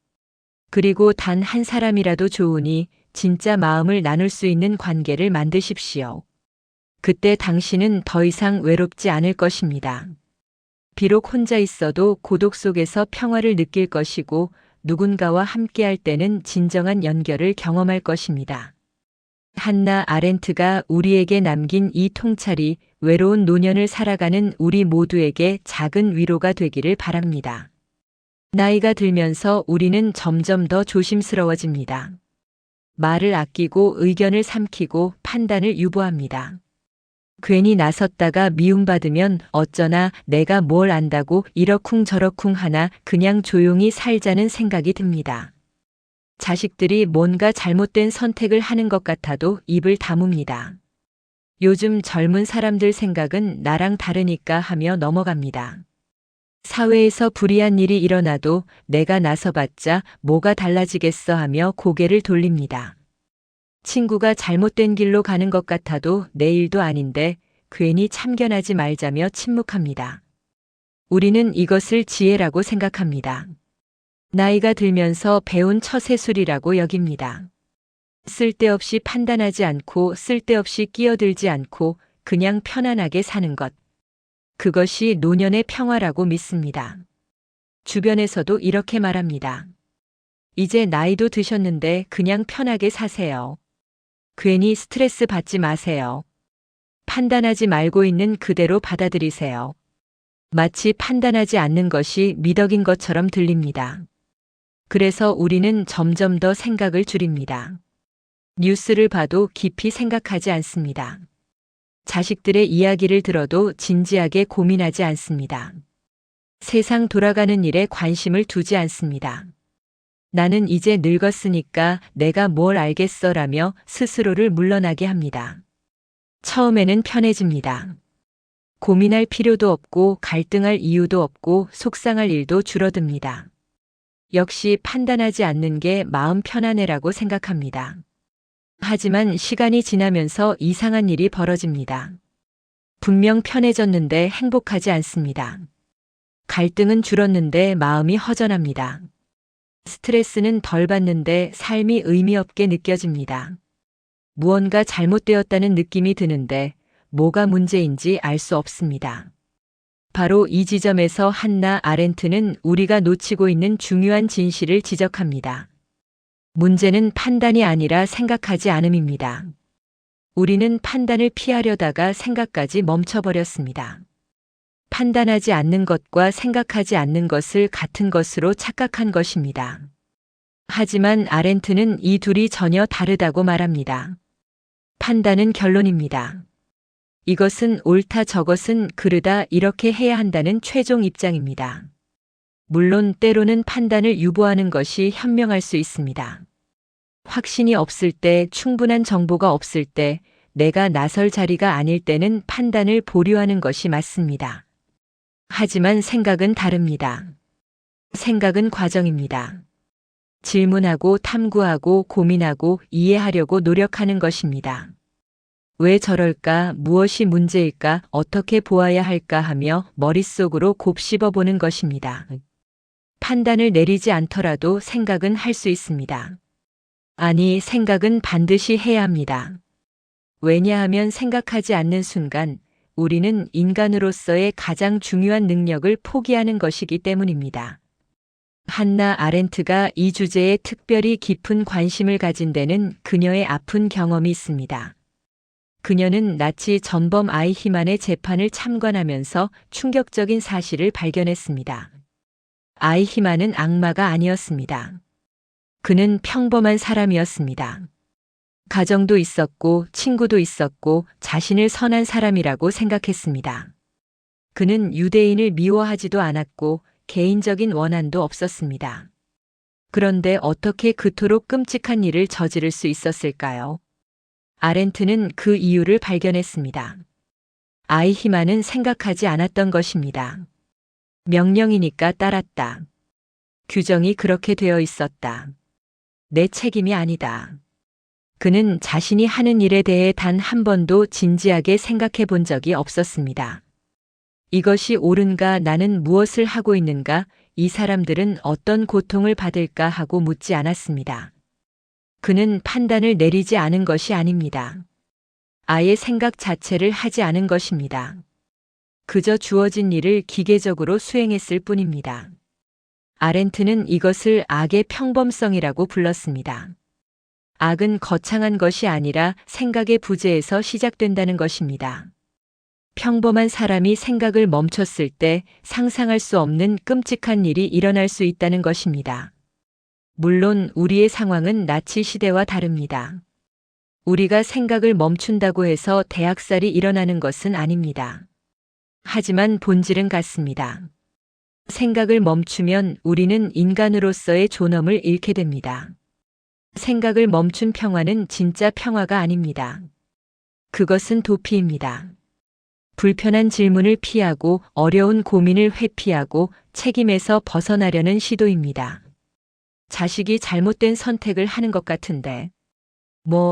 그리고 단 한 사람이라도 좋으니 진짜 마음을 나눌 수 있는 관계를 만드십시오. 그때 당신은 더 이상 외롭지 않을 것입니다. 비록 혼자 있어도 고독 속에서 평화를 느낄 것이고 누군가와 함께할 때는 진정한 연결을 경험할 것입니다. 한나 아렌트가 우리에게 남긴 이 통찰이 외로운 노년을 살아가는 우리 모두에게 작은 위로가 되기를 바랍니다. 나이가 들면서 우리는 점점 더 조심스러워집니다. 말을 아끼고 의견을 삼키고 판단을 유보합니다. 괜히 나섰다가 미움받으면 어쩌나 내가 뭘 안다고 이러쿵저러쿵 하나 그냥 조용히 살자는 생각이 듭니다. 자식들이 뭔가 잘못된 선택을 하는 것 같아도 입을 다뭅니다. 요즘 젊은 사람들 생각은 나랑 다르니까 하며 넘어갑니다. 사회에서 불이한 일이 일어나도 내가 나서봤자 뭐가 달라지겠어 하며 고개를 돌립니다. 친구가 잘못된 길로 가는 것 같아도 내 일도 아닌데 괜히 참견하지 말자며 침묵합니다. 우리는 이것을 지혜라고 생각합니다. 나이가 들면서 배운 처세술이라고 여깁니다. 쓸데없이 판단하지 않고 쓸데없이 끼어들지 않고 그냥 편안하게 사는 것. 그것이 노년의 평화라고 믿습니다. 주변에서도 이렇게 말합니다. 이제 나이도 드셨는데 그냥 편하게 사세요. 괜히 스트레스 받지 마세요. 판단하지 말고 있는 그대로 받아들이세요. 마치 판단하지 않는 것이 미덕인 것처럼 들립니다. 그래서 우리는 점점 더 생각을 줄입니다. 뉴스를 봐도 깊이 생각하지 않습니다. 자식들의 이야기를 들어도 진지하게 고민하지 않습니다. 세상 돌아가는 일에 관심을 두지 않습니다. 나는 이제 늙었으니까 내가 뭘 알겠어라며 스스로를 물러나게 합니다. 처음에는 편해집니다. 고민할 필요도 없고 갈등할 이유도 없고 속상할 일도 줄어듭니다. 역시 판단하지 않는 게 마음 편안해라고 생각합니다. 하지만 시간이 지나면서 이상한 일이 벌어집니다. 분명 편해졌는데 행복하지 않습니다. 갈등은 줄었는데 마음이 허전합니다. 스트레스는 덜 받는데 삶이 의미 없게 느껴집니다. 무언가 잘못되었다는 느낌이 드는데 뭐가 문제인지 알 수 없습니다. 바로 이 지점에서 한나 아렌트는 우리가 놓치고 있는 중요한 진실을 지적합니다. 문제는 판단이 아니라 생각하지 않음입니다. 우리는 판단을 피하려다가 생각까지 멈춰버렸습니다. 판단하지 않는 것과 생각하지 않는 것을 같은 것으로 착각한 것입니다. 하지만 아렌트는 이 둘이 전혀 다르다고 말합니다. 판단은 결론입니다. 이것은 옳다, 저것은 그르다, 이렇게 해야 한다는 최종 입장입니다. 물론 때로는 판단을 유보하는 것이 현명할 수 있습니다. 확신이 없을 때, 충분한 정보가 없을 때, 내가 나설 자리가 아닐 때는 판단을 보류하는 것이 맞습니다. 하지만 생각은 다릅니다. 생각은 과정입니다. 질문하고 탐구하고 고민하고 이해하려고 노력하는 것입니다. 왜 저럴까? 무엇이 문제일까? 어떻게 보아야 할까? 하며 머릿속으로 곱씹어 보는 것입니다. 판단을 내리지 않더라도 생각은 할 수 있습니다. 아니, 생각은 반드시 해야 합니다. 왜냐하면 생각하지 않는 순간 우리는 인간으로서의 가장 중요한 능력을 포기하는 것이기 때문입니다. 한나 아렌트가 이 주제에 특별히 깊은 관심을 가진 데는 그녀의 아픈 경험이 있습니다. 그녀는 나치 전범 아이히만의 재판을 참관하면서 충격적인 사실을 발견했습니다. 아이히만은 악마가 아니었습니다. 그는 평범한 사람이었습니다. 가정도 있었고 친구도 있었고 자신을 선한 사람이라고 생각했습니다. 그는 유대인을 미워하지도 않았고 개인적인 원한도 없었습니다. 그런데 어떻게 그토록 끔찍한 일을 저지를 수 있었을까요? 아렌트는 그 이유를 발견했습니다. 아이히만은 생각하지 않았던 것입니다. 명령이니까 따랐다. 규정이 그렇게 되어 있었다. 내 책임이 아니다. 그는 자신이 하는 일에 대해 단 한 번도 진지하게 생각해 본 적이 없었습니다. 이것이 옳은가, 나는 무엇을 하고 있는가, 이 사람들은 어떤 고통을 받을까 하고 묻지 않았습니다. 그는 판단을 내리지 않은 것이 아닙니다. 아예 생각 자체를 하지 않은 것입니다. 그저 주어진 일을 기계적으로 수행했을 뿐입니다. 아렌트는 이것을 악의 평범성이라고 불렀습니다. 악은 거창한 것이 아니라 생각의 부재에서 시작된다는 것입니다. 평범한 사람이 생각을 멈췄을 때 상상할 수 없는 끔찍한 일이 일어날 수 있다는 것입니다. 물론 우리의 상황은 나치 시대와 다릅니다. 우리가 생각을 멈춘다고 해서 대학살이 일어나는 것은 아닙니다. 하지만 본질은 같습니다. 생각을 멈추면 우리는 인간으로서의 존엄을 잃게 됩니다. 생각을 멈춘 평화는 진짜 평화가 아닙니다. 그것은 도피입니다. 불편한 질문을 피하고 어려운 고민을 회피하고 책임에서 벗어나려는 시도입니다. 자식이 잘못된 선택을 하는 것 같은데,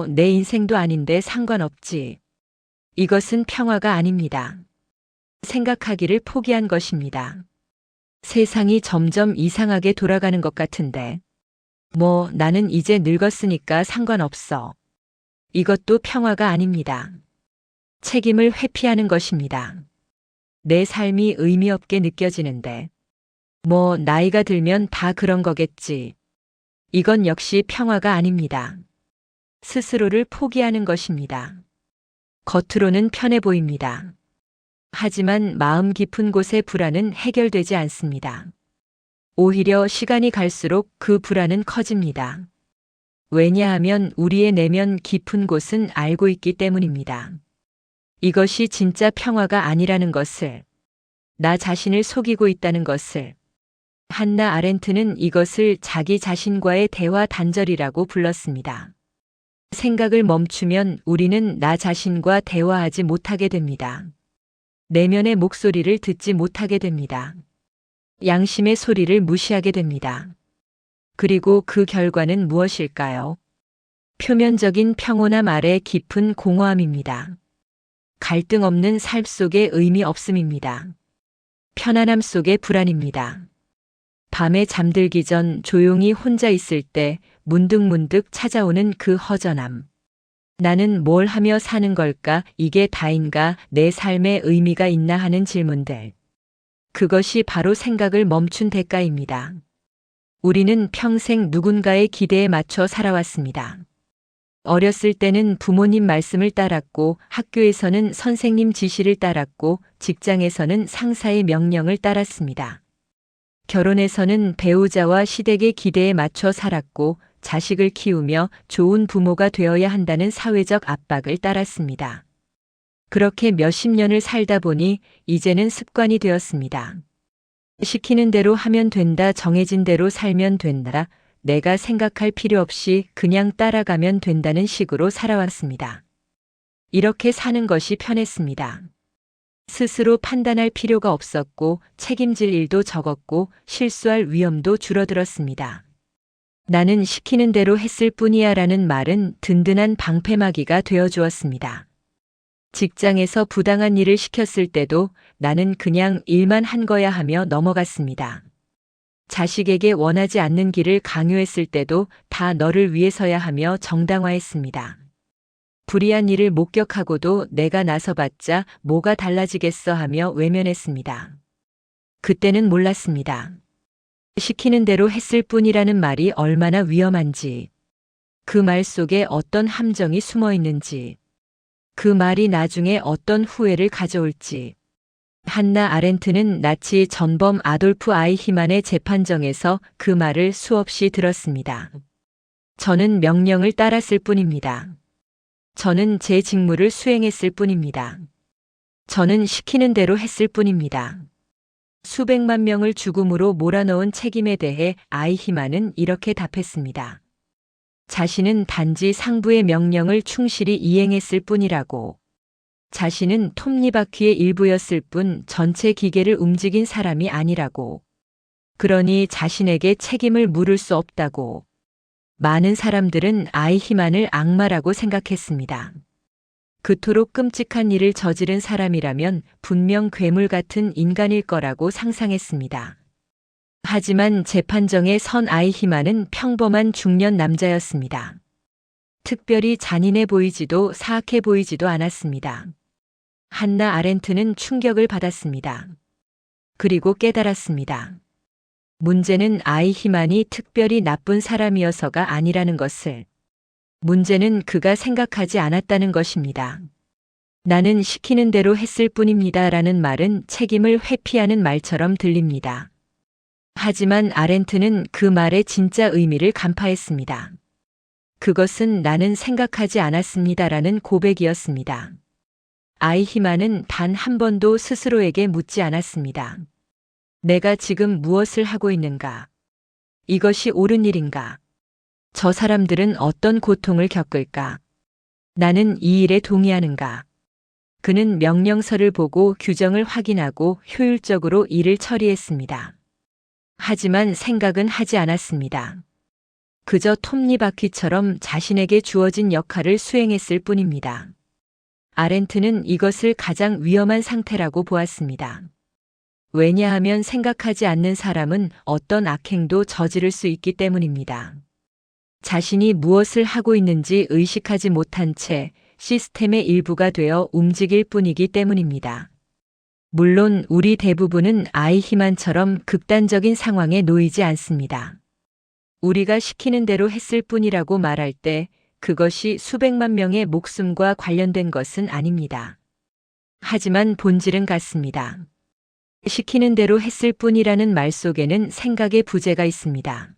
내 인생도 아닌데 상관없지. 이것은 평화가 아닙니다. 생각하기를 포기한 것입니다. 세상이 점점 이상하게 돌아가는 것 같은데, 나는 이제 늙었으니까 상관없어. 이것도 평화가 아닙니다. 책임을 회피하는 것입니다. 내 삶이 의미 없게 느껴지는데, 나이가 들면 다 그런 거겠지. 이건 역시 평화가 아닙니다. 스스로를 포기하는 것입니다. 겉으로는 편해 보입니다. 하지만 마음 깊은 곳의 불안은 해결되지 않습니다. 오히려 시간이 갈수록 그 불안은 커집니다. 왜냐하면 우리의 내면 깊은 곳은 알고 있기 때문입니다. 이것이 진짜 평화가 아니라는 것을, 나 자신을 속이고 있다는 것을. 한나 아렌트는 이것을 자기 자신과의 대화 단절이라고 불렀습니다. 생각을 멈추면 우리는 나 자신과 대화하지 못하게 됩니다. 내면의 목소리를 듣지 못하게 됩니다. 양심의 소리를 무시하게 됩니다. 그리고 그 결과는 무엇일까요? 표면적인 평온함 아래 깊은 공허함입니다. 갈등 없는 삶 속에 의미 없음입니다. 편안함 속에 불안입니다. 밤에 잠들기 전 조용히 혼자 있을 때 문득문득 찾아오는 그 허전함. 나는 뭘 하며 사는 걸까? 이게 다인가? 내 삶에 의미가 있나 하는 질문들. 그것이 바로 생각을 멈춘 대가입니다. 우리는 평생 누군가의 기대에 맞춰 살아왔습니다. 어렸을 때는 부모님 말씀을 따랐고 학교에서는 선생님 지시를 따랐고 직장에서는 상사의 명령을 따랐습니다. 결혼에서는 배우자와 시댁의 기대에 맞춰 살았고 자식을 키우며 좋은 부모가 되어야 한다는 사회적 압박을 따랐습니다. 그렇게 몇십 년을 살다 보니 이제는 습관이 되었습니다. 시키는 대로 하면 된다, 정해진 대로 살면 된다, 내가 생각할 필요 없이 그냥 따라가면 된다는 식으로 살아왔습니다. 이렇게 사는 것이 편했습니다. 스스로 판단할 필요가 없었고 책임질 일도 적었고 실수할 위험도 줄어들었습니다. 나는 시키는 대로 했을 뿐이야 라는 말은 든든한 방패막이가 되어 주었습니다. 직장에서 부당한 일을 시켰을 때도 나는 그냥 일만 한 거야 하며 넘어갔습니다. 자식에게 원하지 않는 길을 강요했을 때도 다 너를 위해서야 하며 정당화했습니다. 불의한 일을 목격하고도 내가 나서봤자 뭐가 달라지겠어 하며 외면했습니다. 그때는 몰랐습니다. 시키는 대로 했을 뿐이라는 말이 얼마나 위험한지, 그 말 속에 어떤 함정이 숨어 있는지, 그 말이 나중에 어떤 후회를 가져올지. 한나 아렌트는 나치 전범 아돌프 아이히만의 재판정에서 그 말을 수없이 들었습니다. 저는 명령을 따랐을 뿐입니다. 저는 제 직무를 수행했을 뿐입니다. 저는 시키는 대로 했을 뿐입니다. 수백만 명을 죽음으로 몰아넣은 책임에 대해 아이히만은 이렇게 답했습니다. 자신은 단지 상부의 명령을 충실히 이행했을 뿐이라고. 자신은 톱니바퀴의 일부였을 뿐 전체 기계를 움직인 사람이 아니라고. 그러니 자신에게 책임을 물을 수 없다고. 많은 사람들은 아이히만을 악마라고 생각했습니다. 그토록 끔찍한 일을 저지른 사람이라면 분명 괴물 같은 인간일 거라고 상상했습니다. 하지만 재판정에 선 아이히만은 평범한 중년 남자였습니다. 특별히 잔인해 보이지도 사악해 보이지도 않았습니다. 한나 아렌트는 충격을 받았습니다. 그리고 깨달았습니다. 문제는 아이히만이 특별히 나쁜 사람이어서가 아니라는 것을. 문제는 그가 생각하지 않았다는 것입니다. 나는 시키는 대로 했을 뿐입니다 라는 말은 책임을 회피하는 말처럼 들립니다. 하지만 아렌트는 그 말의 진짜 의미를 간파했습니다. 그것은 나는 생각하지 않았습니다라는 고백이었습니다. 아이히만은 단 한 번도 스스로에게 묻지 않았습니다. 내가 지금 무엇을 하고 있는가? 이것이 옳은 일인가? 저 사람들은 어떤 고통을 겪을까? 나는 이 일에 동의하는가? 그는 명령서를 보고 규정을 확인하고 효율적으로 일을 처리했습니다. 하지만 생각은 하지 않았습니다. 그저 톱니바퀴처럼 자신에게 주어진 역할을 수행했을 뿐입니다. 아렌트는 이것을 가장 위험한 상태라고 보았습니다. 왜냐하면 생각하지 않는 사람은 어떤 악행도 저지를 수 있기 때문입니다. 자신이 무엇을 하고 있는지 의식하지 못한 채 시스템의 일부가 되어 움직일 뿐이기 때문입니다. 물론 우리 대부분은 아이히만처럼 극단적인 상황에 놓이지 않습니다. 우리가 시키는 대로 했을 뿐이라고 말할 때 그것이 수백만 명의 목숨과 관련된 것은 아닙니다. 하지만 본질은 같습니다. 시키는 대로 했을 뿐이라는 말 속에는 생각의 부재가 있습니다.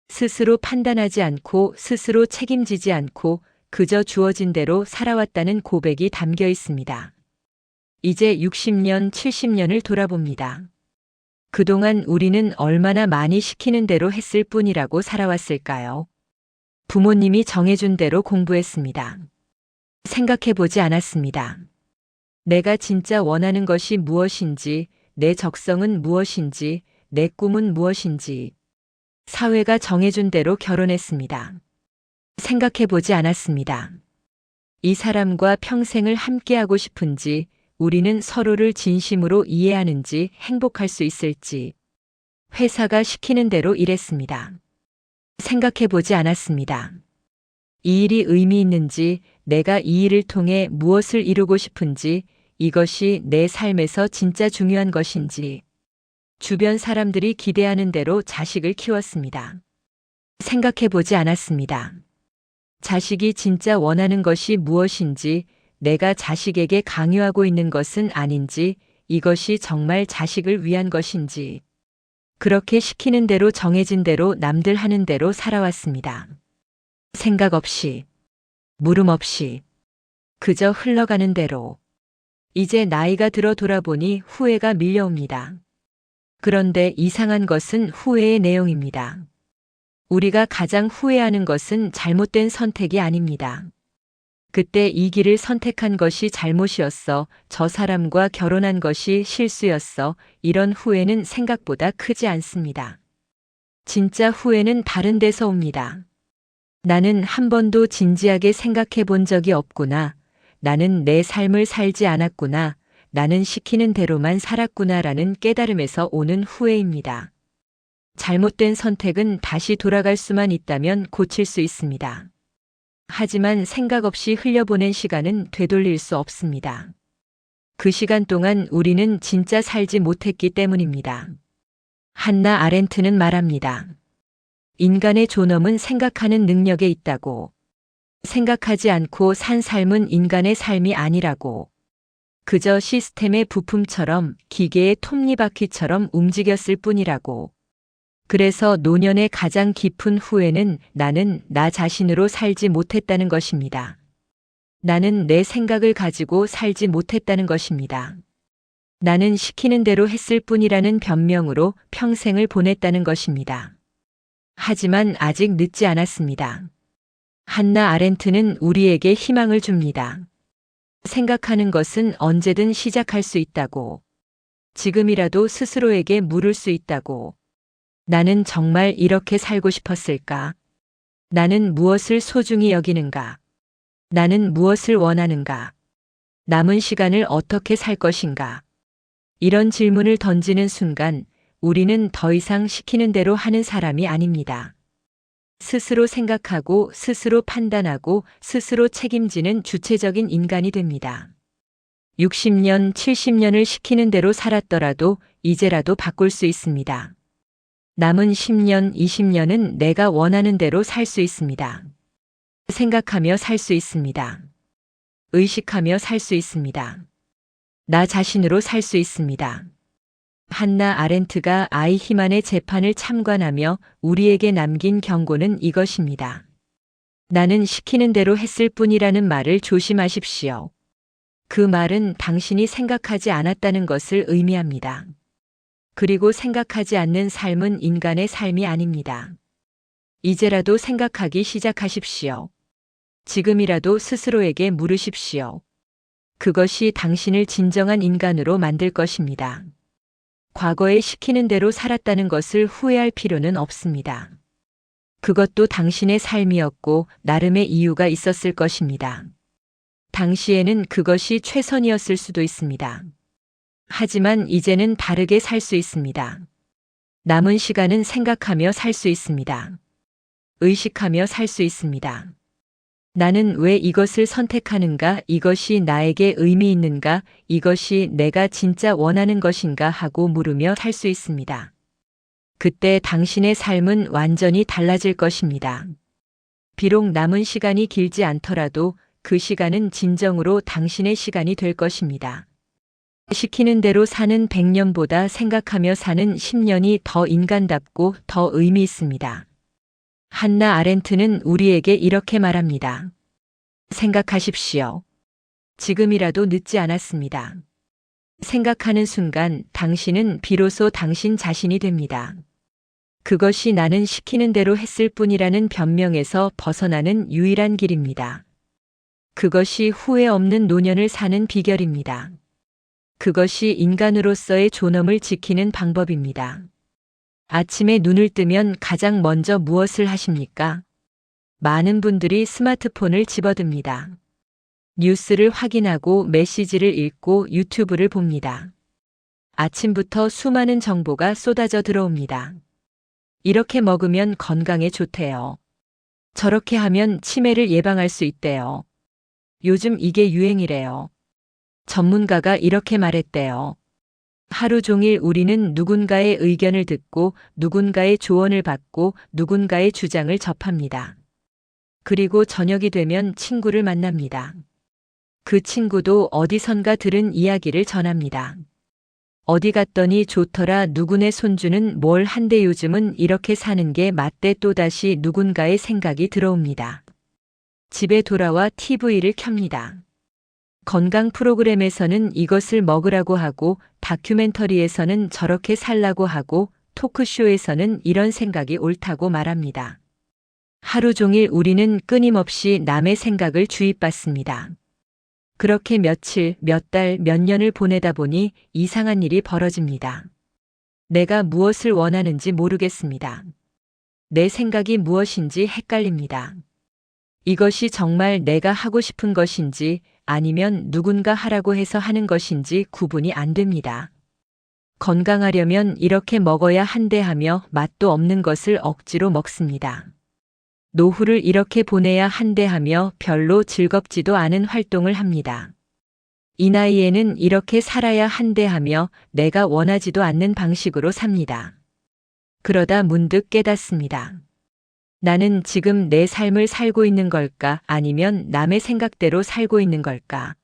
스스로 판단하지 않고 스스로 책임지지 않고 그저 주어진 대로 살아왔다는 고백이 담겨 있습니다. 이제 60년, 70년을 돌아봅니다. 그동안 우리는 얼마나 많이 시키는 대로 했을 뿐이라고 살아왔을까요? 부모님이 정해준 대로 공부했습니다. 생각해보지 않았습니다. 내가 진짜 원하는 것이 무엇인지, 내 적성은 무엇인지, 내 꿈은 무엇인지. 사회가 정해준 대로 결혼했습니다. 생각해보지 않았습니다. 이 사람과 평생을 함께하고 싶은지, 우리는 서로를 진심으로 이해하는지 행복할 수 있을지. 회사가 시키는 대로 일했습니다. 생각해보지 않았습니다. 이 일이 의미 있는지, 내가 이 일을 통해 무엇을 이루고 싶은지, 이것이 내 삶에서 진짜 중요한 것인지. 주변 사람들이 기대하는 대로 자식을 키웠습니다. 생각해보지 않았습니다. 자식이 진짜 원하는 것이 무엇인지, 내가 자식에게 강요하고 있는 것은 아닌지, 이것이 정말 자식을 위한 것인지. 그렇게 시키는 대로 정해진 대로 남들 하는 대로 살아왔습니다. 생각 없이, 물음 없이, 그저 흘러가는 대로. 이제 나이가 들어 돌아보니 후회가 밀려옵니다. 그런데 이상한 것은 후회의 내용입니다. 우리가 가장 후회하는 것은 잘못된 선택이 아닙니다. 그때 이 길을 선택한 것이 잘못이었어. 저 사람과 결혼한 것이 실수였어. 이런 후회는 생각보다 크지 않습니다. 진짜 후회는 다른 데서 옵니다. 나는 한 번도 진지하게 생각해 본 적이 없구나. 나는 내 삶을 살지 않았구나. 나는 시키는 대로만 살았구나라는 깨달음에서 오는 후회입니다. 잘못된 선택은 다시 돌아갈 수만 있다면 고칠 수 있습니다. 하지만 생각 없이 흘려보낸 시간은 되돌릴 수 없습니다. 그 시간 동안 우리는 진짜 살지 못했기 때문입니다. 한나 아렌트는 말합니다. 인간의 존엄은 생각하는 능력에 있다고. 생각하지 않고 산 삶은 인간의 삶이 아니라고. 그저 시스템의 부품처럼 기계의 톱니바퀴처럼 움직였을 뿐이라고. 그래서 노년의 가장 깊은 후회는 나는 나 자신으로 살지 못했다는 것입니다. 나는 내 생각을 가지고 살지 못했다는 것입니다. 나는 시키는 대로 했을 뿐이라는 변명으로 평생을 보냈다는 것입니다. 하지만 아직 늦지 않았습니다. 한나 아렌트는 우리에게 희망을 줍니다. 생각하는 것은 언제든 시작할 수 있다고. 지금이라도 스스로에게 물을 수 있다고. 나는 정말 이렇게 살고 싶었을까? 나는 무엇을 소중히 여기는가? 나는 무엇을 원하는가? 남은 시간을 어떻게 살 것인가? 이런 질문을 던지는 순간 우리는 더 이상 시키는 대로 하는 사람이 아닙니다. 스스로 생각하고 스스로 판단하고 스스로 책임지는 주체적인 인간이 됩니다. 60년, 70년을 시키는 대로 살았더라도 이제라도 바꿀 수 있습니다. 남은 10년, 20년은 내가 원하는 대로 살 수 있습니다. 생각하며 살 수 있습니다. 의식하며 살 수 있습니다. 나 자신으로 살 수 있습니다. 한나 아렌트가 아이히만의 재판을 참관하며 우리에게 남긴 경고는 이것입니다. 나는 시키는 대로 했을 뿐이라는 말을 조심하십시오. 그 말은 당신이 생각하지 않았다는 것을 의미합니다. 그리고 생각하지 않는 삶은 인간의 삶이 아닙니다. 이제라도 생각하기 시작하십시오. 지금이라도 스스로에게 물으십시오. 그것이 당신을 진정한 인간으로 만들 것입니다. 과거에 시키는 대로 살았다는 것을 후회할 필요는 없습니다. 그것도 당신의 삶이었고 나름의 이유가 있었을 것입니다. 당시에는 그것이 최선이었을 수도 있습니다. 하지만 이제는 다르게 살 수 있습니다. 남은 시간은 생각하며 살 수 있습니다. 의식하며 살 수 있습니다. 나는 왜 이것을 선택하는가? 이것이 나에게 의미 있는가? 이것이 내가 진짜 원하는 것인가? 하고 물으며 살 수 있습니다. 그때 당신의 삶은 완전히 달라질 것입니다. 비록 남은 시간이 길지 않더라도 그 시간은 진정으로 당신의 시간이 될 것입니다. 시키는 대로 사는 100년보다 생각하며 사는 10년이 더 인간답고 더 의미 있습니다. 한나 아렌트는 우리에게 이렇게 말합니다. 생각하십시오. 지금이라도 늦지 않았습니다. 생각하는 순간 당신은 비로소 당신 자신이 됩니다. 그것이 나는 시키는 대로 했을 뿐이라는 변명에서 벗어나는 유일한 길입니다. 그것이 후회 없는 노년을 사는 비결입니다. 그것이 인간으로서의 존엄을 지키는 방법입니다. 아침에 눈을 뜨면 가장 먼저 무엇을 하십니까? 많은 분들이 스마트폰을 집어듭니다. 뉴스를 확인하고 메시지를 읽고 유튜브를 봅니다. 아침부터 수많은 정보가 쏟아져 들어옵니다. 이렇게 먹으면 건강에 좋대요. 저렇게 하면 치매를 예방할 수 있대요. 요즘 이게 유행이래요. 전문가가 이렇게 말했대요. 하루 종일 우리는 누군가의 의견을 듣고 누군가의 조언을 받고 누군가의 주장을 접합니다. 그리고 저녁이 되면 친구를 만납니다. 그 친구도 어디선가 들은 이야기를 전합니다. 어디 갔더니 좋더라, 누구네 손주는 뭘 한대, 요즘은 이렇게 사는 게 맞대. 또다시 누군가의 생각이 들어옵니다. 집에 돌아와 TV를 켭니다. 건강 프로그램에서는 이것을 먹으라고 하고, 다큐멘터리에서는 저렇게 살라고 하고, 토크쇼에서는 이런 생각이 옳다고 말합니다. 하루 종일 우리는 끊임없이 남의 생각을 주입받습니다. 그렇게 며칠, 몇 달, 몇 년을 보내다 보니 이상한 일이 벌어집니다. 내가 무엇을 원하는지 모르겠습니다. 내 생각이 무엇인지 헷갈립니다. 이것이 정말 내가 하고 싶은 것인지 아니면 누군가 하라고 해서 하는 것인지 구분이 안 됩니다. 건강하려면 이렇게 먹어야 한대 하며 맛도 없는 것을 억지로 먹습니다. 노후를 이렇게 보내야 한대 하며 별로 즐겁지도 않은 활동을 합니다. 이 나이에는 이렇게 살아야 한대 하며 내가 원하지도 않는 방식으로 삽니다. 그러다 문득 깨닫습니다. 나는 지금 내 삶을 살고 있는 걸까, 아니면 남의 생각대로 살고 있는 걸까?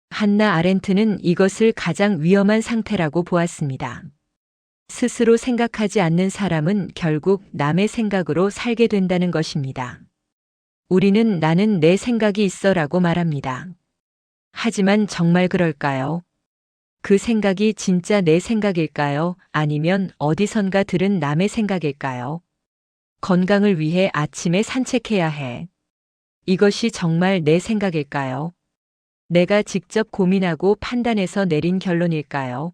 한나 아렌트는 이것을 가장 위험한 상태라고 보았습니다. 스스로 생각하지 않는 사람은 결국 남의 생각으로 살게 된다는 것입니다. 우리는 나는 내 생각이 있어라고 말합니다. 하지만 정말 그럴까요? 그 생각이 진짜 내 생각일까요? 아니면 어디선가 들은 남의 생각일까요? 건강을 위해 아침에 산책해야 해. 이것이 정말 내 생각일까요? 내가 직접 고민하고 판단해서 내린 결론일까요?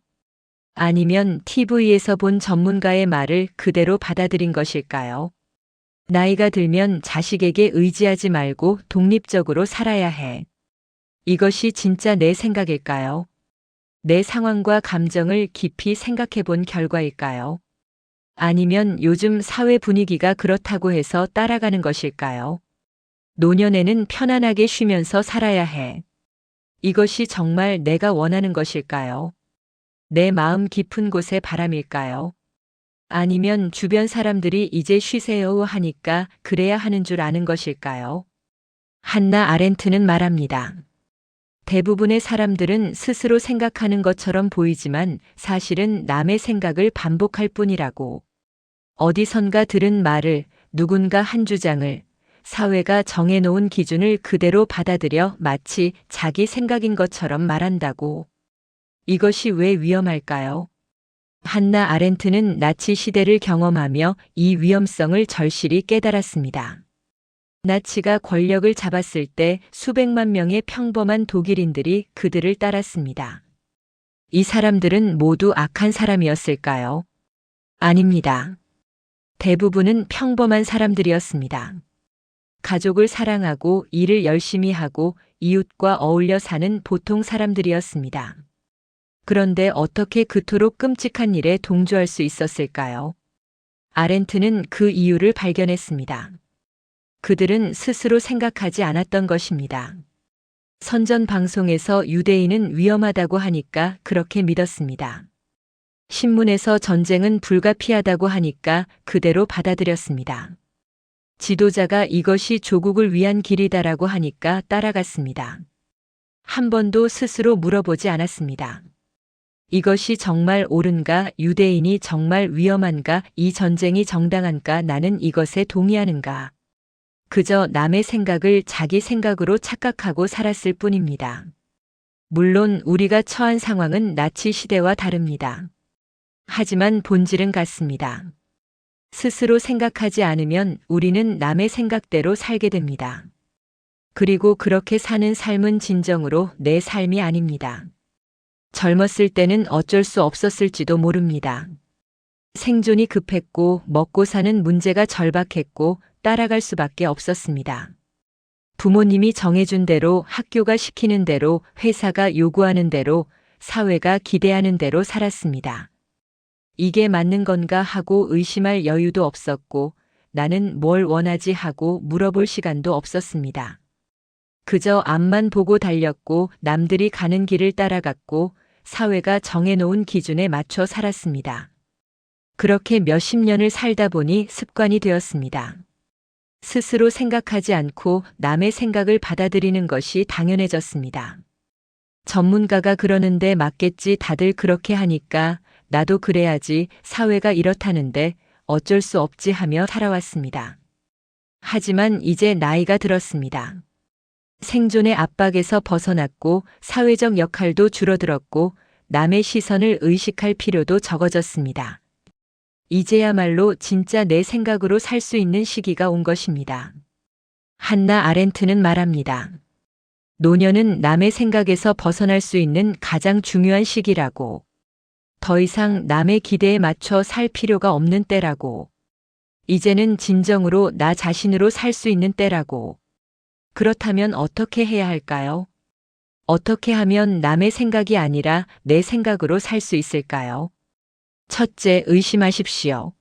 아니면 TV에서 본 전문가의 말을 그대로 받아들인 것일까요? 나이가 들면 자식에게 의지하지 말고 독립적으로 살아야 해. 이것이 진짜 내 생각일까요? 내 상황과 감정을 깊이 생각해 본 결과일까요? 아니면 요즘 사회 분위기가 그렇다고 해서 따라가는 것일까요? 노년에는 편안하게 쉬면서 살아야 해. 이것이 정말 내가 원하는 것일까요? 내 마음 깊은 곳의 바람일까요? 아니면 주변 사람들이 이제 쉬세요 하니까 그래야 하는 줄 아는 것일까요? 한나 아렌트는 말합니다. 대부분의 사람들은 스스로 생각하는 것처럼 보이지만 사실은 남의 생각을 반복할 뿐이라고. 어디선가 들은 말을, 누군가 한 주장을, 사회가 정해놓은 기준을 그대로 받아들여 마치 자기 생각인 것처럼 말한다고. 이것이 왜 위험할까요? 한나 아렌트는 나치 시대를 경험하며 이 위험성을 절실히 깨달았습니다. 나치가 권력을 잡았을 때 수백만 명의 평범한 독일인들이 그들을 따랐습니다. 이 사람들은 모두 악한 사람이었을까요? 아닙니다. 대부분은 평범한 사람들이었습니다. 가족을 사랑하고 일을 열심히 하고 이웃과 어울려 사는 보통 사람들이었습니다. 그런데 어떻게 그토록 끔찍한 일에 동조할 수 있었을까요? 아렌트는 그 이유를 발견했습니다. 그들은 스스로 생각하지 않았던 것입니다. 선전 방송에서 유대인은 위험하다고 하니까 그렇게 믿었습니다. 신문에서 전쟁은 불가피하다고 하니까 그대로 받아들였습니다. 지도자가 이것이 조국을 위한 길이다라고 하니까 따라갔습니다. 한 번도 스스로 물어보지 않았습니다. 이것이 정말 옳은가? 유대인이 정말 위험한가? 이 전쟁이 정당한가? 나는 이것에 동의하는가? 그저 남의 생각을 자기 생각으로 착각하고 살았을 뿐입니다. 물론 우리가 처한 상황은 나치 시대와 다릅니다. 하지만 본질은 같습니다. 스스로 생각하지 않으면 우리는 남의 생각대로 살게 됩니다. 그리고 그렇게 사는 삶은 진정으로 내 삶이 아닙니다. 젊었을 때는 어쩔 수 없었을지도 모릅니다. 생존이 급했고 먹고 사는 문제가 절박했고 따라갈 수밖에 없었습니다. 부모님이 정해준 대로, 학교가 시키는 대로, 회사가 요구하는 대로, 사회가 기대하는 대로 살았습니다. 이게 맞는 건가 하고 의심할 여유도 없었고 나는 뭘 원하지 하고 물어볼 시간도 없었습니다. 그저 앞만 보고 달렸고 남들이 가는 길을 따라갔고 사회가 정해놓은 기준에 맞춰 살았습니다. 그렇게 몇십 년을 살다 보니 습관이 되었습니다. 스스로 생각하지 않고 남의 생각을 받아들이는 것이 당연해졌습니다. 전문가가 그러는데 맞겠지, 다들 그렇게 하니까 나도 그래야지, 사회가 이렇다는데 어쩔 수 없지 하며 살아왔습니다. 하지만 이제 나이가 들었습니다. 생존의 압박에서 벗어났고 사회적 역할도 줄어들었고 남의 시선을 의식할 필요도 적어졌습니다. 이제야말로 진짜 내 생각으로 살 수 있는 시기가 온 것입니다. 한나 아렌트는 말합니다. 노년은 남의 생각에서 벗어날 수 있는 가장 중요한 시기라고. 더 이상 남의 기대에 맞춰 살 필요가 없는 때라고. 이제는 진정으로 나 자신으로 살 수 있는 때라고. 그렇다면 어떻게 해야 할까요? 어떻게 하면 남의 생각이 아니라 내 생각으로 살 수 있을까요? 첫째, 의심하십시오.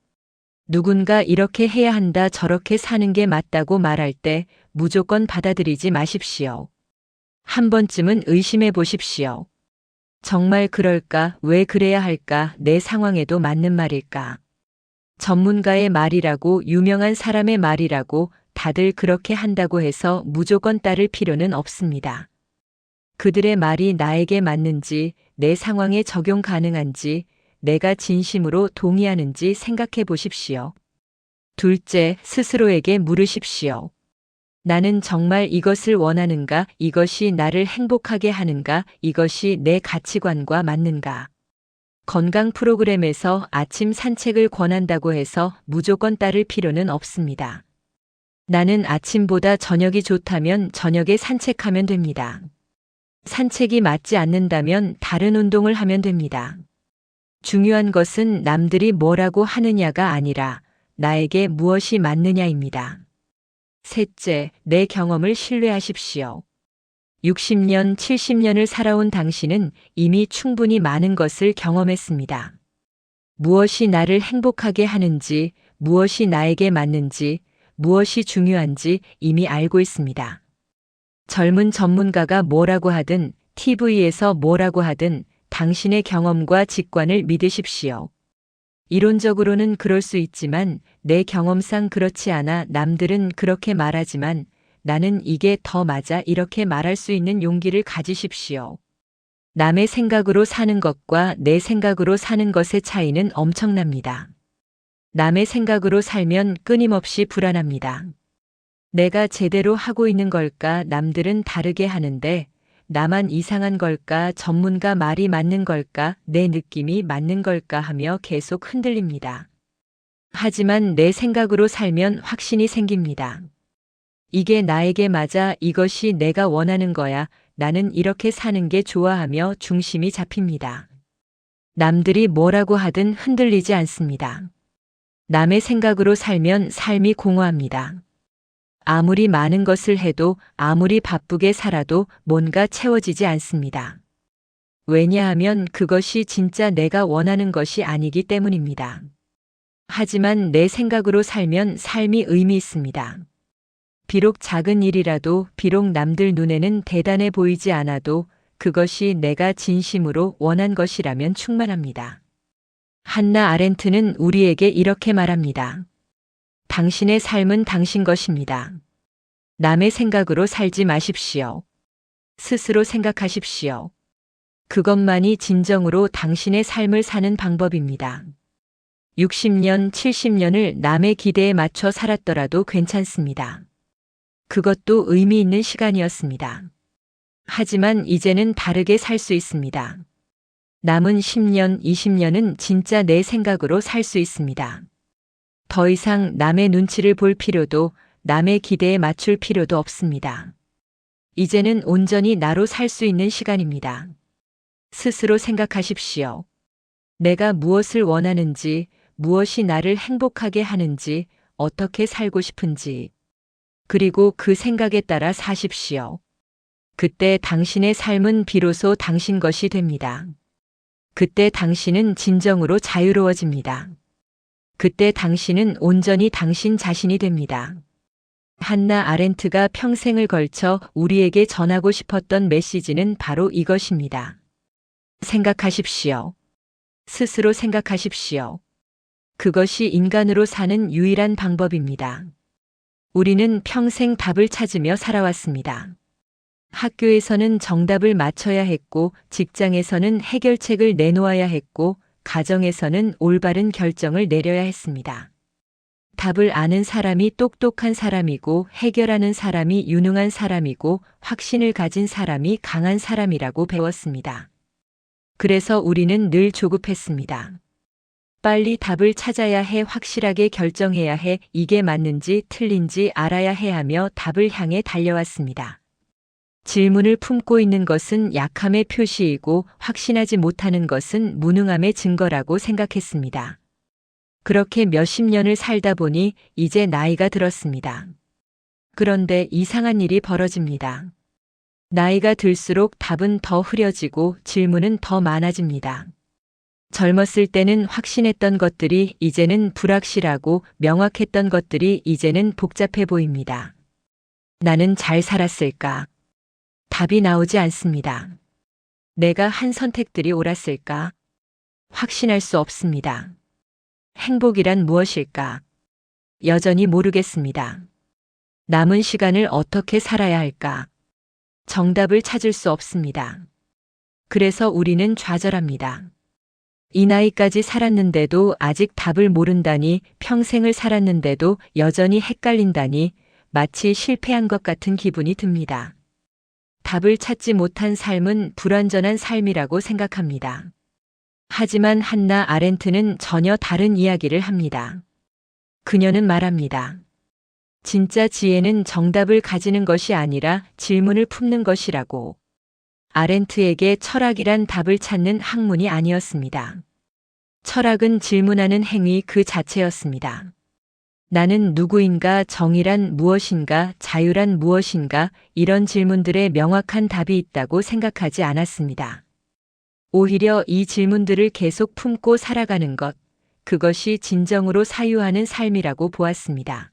누군가 이렇게 해야 한다, 저렇게 사는 게 맞다고 말할 때 무조건 받아들이지 마십시오. 한 번쯤은 의심해 보십시오. 정말 그럴까? 왜 그래야 할까? 내 상황에도 맞는 말일까? 전문가의 말이라고, 유명한 사람의 말이라고, 다들 그렇게 한다고 해서 무조건 따를 필요는 없습니다. 그들의 말이 나에게 맞는지, 내 상황에 적용 가능한지, 내가 진심으로 동의하는지 생각해 보십시오. 둘째, 스스로에게 물으십시오. 나는 정말 이것을 원하는가? 이것이 나를 행복하게 하는가? 이것이 내 가치관과 맞는가? 건강 프로그램에서 아침 산책을 권한다고 해서 무조건 따를 필요는 없습니다. 나는 아침보다 저녁이 좋다면 저녁에 산책하면 됩니다. 산책이 맞지 않는다면 다른 운동을 하면 됩니다. 중요한 것은 남들이 뭐라고 하느냐가 아니라 나에게 무엇이 맞느냐입니다. 셋째, 내 경험을 신뢰하십시오. 60년, 70년을 살아온 당신은 이미 충분히 많은 것을 경험했습니다. 무엇이 나를 행복하게 하는지, 무엇이 나에게 맞는지, 무엇이 중요한지 이미 알고 있습니다. 젊은 전문가가 뭐라고 하든, TV에서 뭐라고 하든 당신의 경험과 직관을 믿으십시오. 이론적으로는 그럴 수 있지만 내 경험상 그렇지 않아. 남들은 그렇게 말하지만 나는 이게 더 맞아, 이렇게 말할 수 있는 용기를 가지십시오. 남의 생각으로 사는 것과 내 생각으로 사는 것의 차이는 엄청납니다. 남의 생각으로 살면 끊임없이 불안합니다. 내가 제대로 하고 있는 걸까? 남들은 다르게 하는데 나만 이상한 걸까? 전문가 말이 맞는 걸까? 내 느낌이 맞는 걸까? 하며 계속 흔들립니다. 하지만 내 생각으로 살면 확신이 생깁니다. 이게 나에게 맞아, 이것이 내가 원하는 거야, 나는 이렇게 사는 게 좋아하며 중심이 잡힙니다. 남들이 뭐라고 하든 흔들리지 않습니다. 남의 생각으로 살면 삶이 공허합니다. 아무리 많은 것을 해도, 아무리 바쁘게 살아도 뭔가 채워지지 않습니다. 왜냐하면 그것이 진짜 내가 원하는 것이 아니기 때문입니다. 하지만 내 생각으로 살면 삶이 의미 있습니다. 비록 작은 일이라도, 비록 남들 눈에는 대단해 보이지 않아도 그것이 내가 진심으로 원한 것이라면 충만합니다. 한나 아렌트는 우리에게 이렇게 말합니다. 당신의 삶은 당신 것입니다. 남의 생각으로 살지 마십시오. 스스로 생각하십시오. 그것만이 진정으로 당신의 삶을 사는 방법입니다. 60년, 70년을 남의 기대에 맞춰 살았더라도 괜찮습니다. 그것도 의미 있는 시간이었습니다. 하지만 이제는 다르게 살 수 있습니다. 남은 10년, 20년은 진짜 내 생각으로 살 수 있습니다. 더 이상 남의 눈치를 볼 필요도, 남의 기대에 맞출 필요도 없습니다. 이제는 온전히 나로 살 수 있는 시간입니다. 스스로 생각하십시오. 내가 무엇을 원하는지, 무엇이 나를 행복하게 하는지, 어떻게 살고 싶은지, 그리고 그 생각에 따라 사십시오. 그때 당신의 삶은 비로소 당신 것이 됩니다. 그때 당신은 진정으로 자유로워집니다. 그때 당신은 온전히 당신 자신이 됩니다. 한나 아렌트가 평생을 걸쳐 우리에게 전하고 싶었던 메시지는 바로 이것입니다. 생각하십시오. 스스로 생각하십시오. 그것이 인간으로 사는 유일한 방법입니다. 우리는 평생 답을 찾으며 살아왔습니다. 학교에서는 정답을 맞춰야 했고, 직장에서는 해결책을 내놓아야 했고, 가정에서는 올바른 결정을 내려야 했습니다. 답을 아는 사람이 똑똑한 사람이고, 해결하는 사람이 유능한 사람이고, 확신을 가진 사람이 강한 사람이라고 배웠습니다. 그래서 우리는 늘 조급했습니다. 빨리 답을 찾아야 해, 확실하게 결정해야 해, 이게 맞는지 틀린지 알아야 해 하며 답을 향해 달려왔습니다. 질문을 품고 있는 것은 약함의 표시이고 확신하지 못하는 것은 무능함의 증거라고 생각했습니다. 그렇게 몇십 년을 살다 보니 이제 나이가 들었습니다. 그런데 이상한 일이 벌어집니다. 나이가 들수록 답은 더 흐려지고 질문은 더 많아집니다. 젊었을 때는 확신했던 것들이 이제는 불확실하고 명확했던 것들이 이제는 복잡해 보입니다. 나는 잘 살았을까? 답이 나오지 않습니다. 내가 한 선택들이 옳았을까? 확신할 수 없습니다. 행복이란 무엇일까? 여전히 모르겠습니다. 남은 시간을 어떻게 살아야 할까? 정답을 찾을 수 없습니다. 그래서 우리는 좌절합니다. 이 나이까지 살았는데도 아직 답을 모른다니, 평생을 살았는데도 여전히 헷갈린다니, 마치 실패한 것 같은 기분이 듭니다. 답을 찾지 못한 삶은 불완전한 삶이라고 생각합니다. 하지만 한나 아렌트는 전혀 다른 이야기를 합니다. 그녀는 말합니다. 진짜 지혜는 정답을 가지는 것이 아니라 질문을 품는 것이라고. 아렌트에게 철학이란 답을 찾는 학문이 아니었습니다. 철학은 질문하는 행위 그 자체였습니다. 나는 누구인가, 정의란 무엇인가, 자유란 무엇인가, 이런 질문들의 명확한 답이 있다고 생각하지 않았습니다. 오히려 이 질문들을 계속 품고 살아가는 것, 그것이 진정으로 사유하는 삶이라고 보았습니다.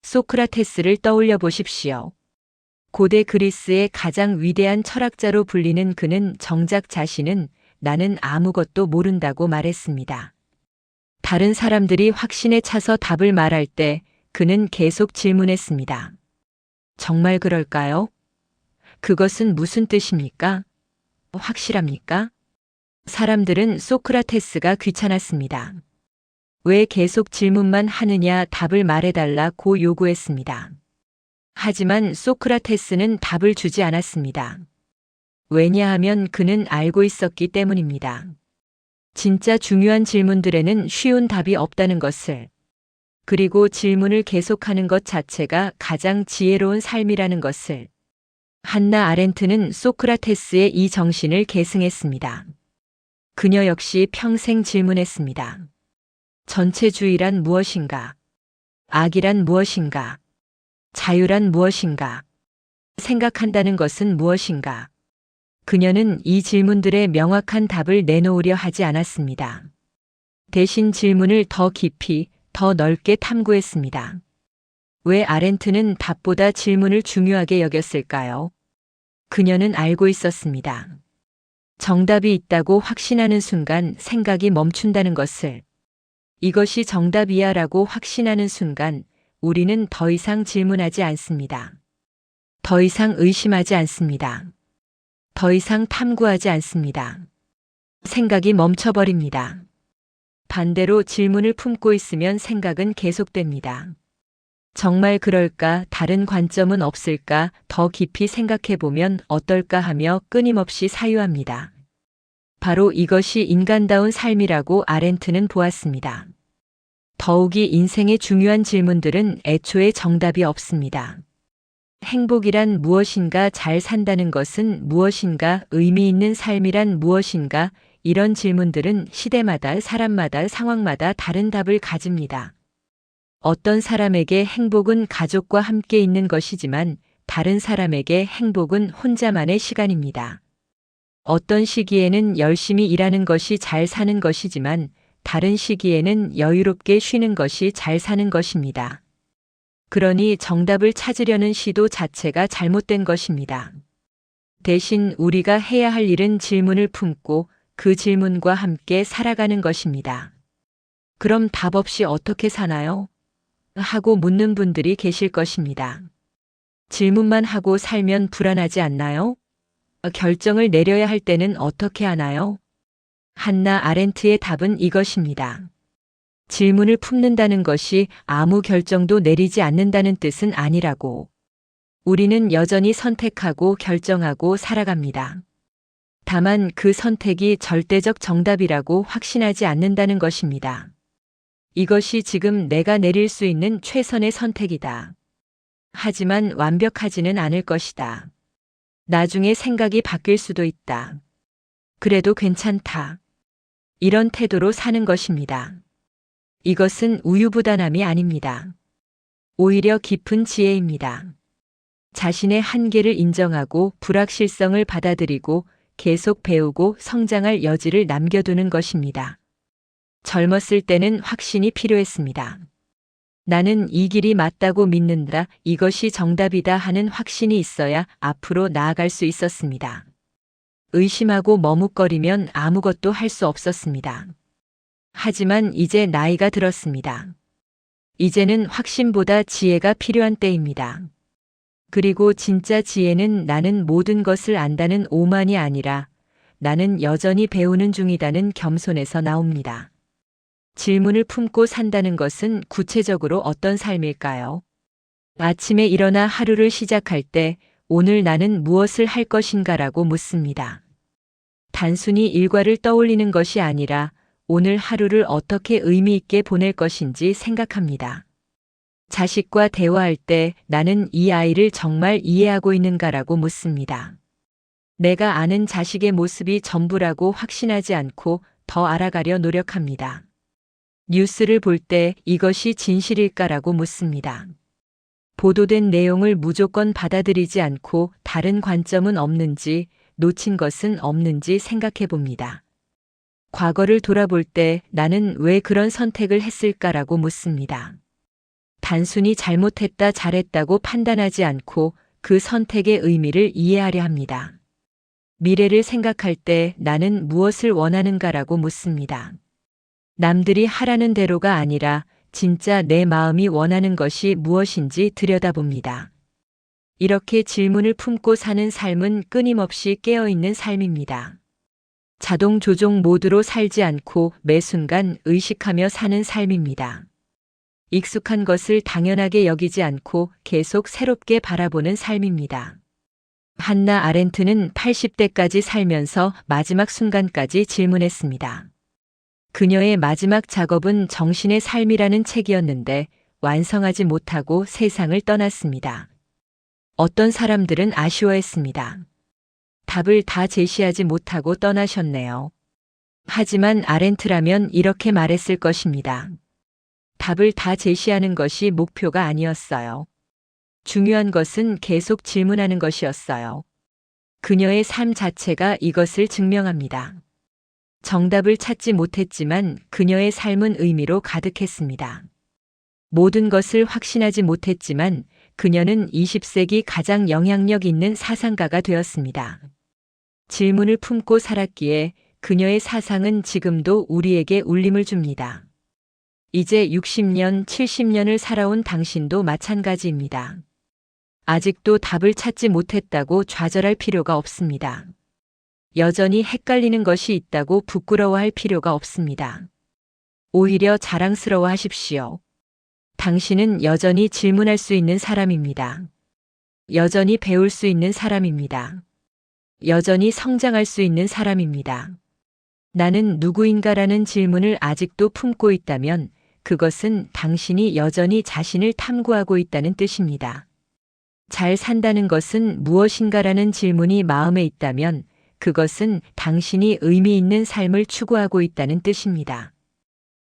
소크라테스를 떠올려 보십시오. 고대 그리스의 가장 위대한 철학자로 불리는 그는 정작 자신은 나는 아무것도 모른다고 말했습니다. 다른 사람들이 확신에 차서 답을 말할 때 그는 계속 질문했습니다. 정말 그럴까요? 그것은 무슨 뜻입니까? 확실합니까? 사람들은 소크라테스가 귀찮았습니다. 왜 계속 질문만 하느냐, 답을 말해달라고 요구했습니다. 하지만 소크라테스는 답을 주지 않았습니다. 왜냐하면 그는 알고 있었기 때문입니다. 진짜 중요한 질문들에는 쉬운 답이 없다는 것을, 그리고 질문을 계속하는 것 자체가 가장 지혜로운 삶이라는 것을. 한나 아렌트는 소크라테스의 이 정신을 계승했습니다. 그녀 역시 평생 질문했습니다. 전체주의란 무엇인가? 악이란 무엇인가? 자유란 무엇인가? 생각한다는 것은 무엇인가? 그녀는 이 질문들의 명확한 답을 내놓으려 하지 않았습니다. 대신 질문을 더 깊이, 더 넓게 탐구했습니다. 왜 아렌트는 답보다 질문을 중요하게 여겼을까요? 그녀는 알고 있었습니다. 정답이 있다고 확신하는 순간 생각이 멈춘다는 것을. 이것이 정답이야 라고 확신하는 순간 우리는 더 이상 질문하지 않습니다. 더 이상 의심하지 않습니다. 더 이상 탐구하지 않습니다. 생각이 멈춰버립니다. 반대로 질문을 품고 있으면 생각은 계속됩니다. 정말 그럴까? 다른 관점은 없을까? 더 깊이 생각해보면 어떨까 하며 끊임없이 사유합니다. 바로 이것이 인간다운 삶이라고 아렌트는 보았습니다. 더욱이 인생의 중요한 질문들은 애초에 정답이 없습니다. 행복이란 무엇인가, 잘 산다는 것은 무엇인가, 의미 있는 삶이란 무엇인가, 이런 질문들은 시대마다, 사람마다, 상황마다 다른 답을 가집니다. 어떤 사람에게 행복은 가족과 함께 있는 것이지만 다른 사람에게 행복은 혼자만의 시간입니다. 어떤 시기에는 열심히 일하는 것이 잘 사는 것이지만 다른 시기에는 여유롭게 쉬는 것이 잘 사는 것입니다. 그러니 정답을 찾으려는 시도 자체가 잘못된 것입니다. 대신 우리가 해야 할 일은 질문을 품고 그 질문과 함께 살아가는 것입니다. 그럼 답 없이 어떻게 사나요? 하고 묻는 분들이 계실 것입니다. 질문만 하고 살면 불안하지 않나요? 결정을 내려야 할 때는 어떻게 하나요? 한나 아렌트의 답은 이것입니다. 질문을 품는다는 것이 아무 결정도 내리지 않는다는 뜻은 아니라고. 우리는 여전히 선택하고 결정하고 살아갑니다. 다만 그 선택이 절대적 정답이라고 확신하지 않는다는 것입니다. 이것이 지금 내가 내릴 수 있는 최선의 선택이다. 하지만 완벽하지는 않을 것이다. 나중에 생각이 바뀔 수도 있다. 그래도 괜찮다. 이런 태도로 사는 것입니다. 이것은 우유부단함이 아닙니다. 오히려 깊은 지혜입니다. 자신의 한계를 인정하고 불확실성을 받아들이고 계속 배우고 성장할 여지를 남겨두는 것입니다. 젊었을 때는 확신이 필요했습니다. 나는 이 길이 맞다고 믿는다, 이것이 정답이다 하는 확신이 있어야 앞으로 나아갈 수 있었습니다. 의심하고 머뭇거리면 아무것도 할 수 없었습니다. 하지만 이제 나이가 들었습니다. 이제는 확신보다 지혜가 필요한 때입니다. 그리고 진짜 지혜는 나는 모든 것을 안다는 오만이 아니라 나는 여전히 배우는 중이다는 겸손에서 나옵니다. 질문을 품고 산다는 것은 구체적으로 어떤 삶일까요? 아침에 일어나 하루를 시작할 때 오늘 나는 무엇을 할 것인가라고 묻습니다. 단순히 일과를 떠올리는 것이 아니라 오늘 하루를 어떻게 의미 있게 보낼 것인지 생각합니다. 자식과 대화할 때 나는 이 아이를 정말 이해하고 있는가라고 묻습니다. 내가 아는 자식의 모습이 전부라고 확신하지 않고 더 알아가려 노력합니다. 뉴스를 볼 때 이것이 진실일까라고 묻습니다. 보도된 내용을 무조건 받아들이지 않고 다른 관점은 없는지, 놓친 것은 없는지 생각해 봅니다. 과거를 돌아볼 때 나는 왜 그런 선택을 했을까라고 묻습니다. 단순히 잘못했다, 잘했다고 판단하지 않고 그 선택의 의미를 이해하려 합니다. 미래를 생각할 때 나는 무엇을 원하는가라고 묻습니다. 남들이 하라는 대로가 아니라 진짜 내 마음이 원하는 것이 무엇인지 들여다봅니다. 이렇게 질문을 품고 사는 삶은 끊임없이 깨어있는 삶입니다. 자동 조종 모드로 살지 않고 매 순간 의식하며 사는 삶입니다. 익숙한 것을 당연하게 여기지 않고 계속 새롭게 바라보는 삶입니다. 한나 아렌트는 80대까지 살면서 마지막 순간까지 질문했습니다. 그녀의 마지막 작업은 정신의 삶이라는 책이었는데 완성하지 못하고 세상을 떠났습니다. 어떤 사람들은 아쉬워했습니다. 답을 다 제시하지 못하고 떠나셨네요. 하지만 아렌트라면 이렇게 말했을 것입니다. 답을 다 제시하는 것이 목표가 아니었어요. 중요한 것은 계속 질문하는 것이었어요. 그녀의 삶 자체가 이것을 증명합니다. 정답을 찾지 못했지만 그녀의 삶은 의미로 가득했습니다. 모든 것을 확신하지 못했지만 그녀는 20세기 가장 영향력 있는 사상가가 되었습니다. 질문을 품고 살았기에 그녀의 사상은 지금도 우리에게 울림을 줍니다. 이제 60년, 70년을 살아온 당신도 마찬가지입니다. 아직도 답을 찾지 못했다고 좌절할 필요가 없습니다. 여전히 헷갈리는 것이 있다고 부끄러워할 필요가 없습니다. 오히려 자랑스러워 하십시오. 당신은 여전히 질문할 수 있는 사람입니다. 여전히 배울 수 있는 사람입니다. 여전히 성장할 수 있는 사람입니다. 나는 누구인가라는 질문을 아직도 품고 있다면 그것은 당신이 여전히 자신을 탐구하고 있다는 뜻입니다. 잘 산다는 것은 무엇인가라는 질문이 마음에 있다면 그것은 당신이 의미 있는 삶을 추구하고 있다는 뜻입니다.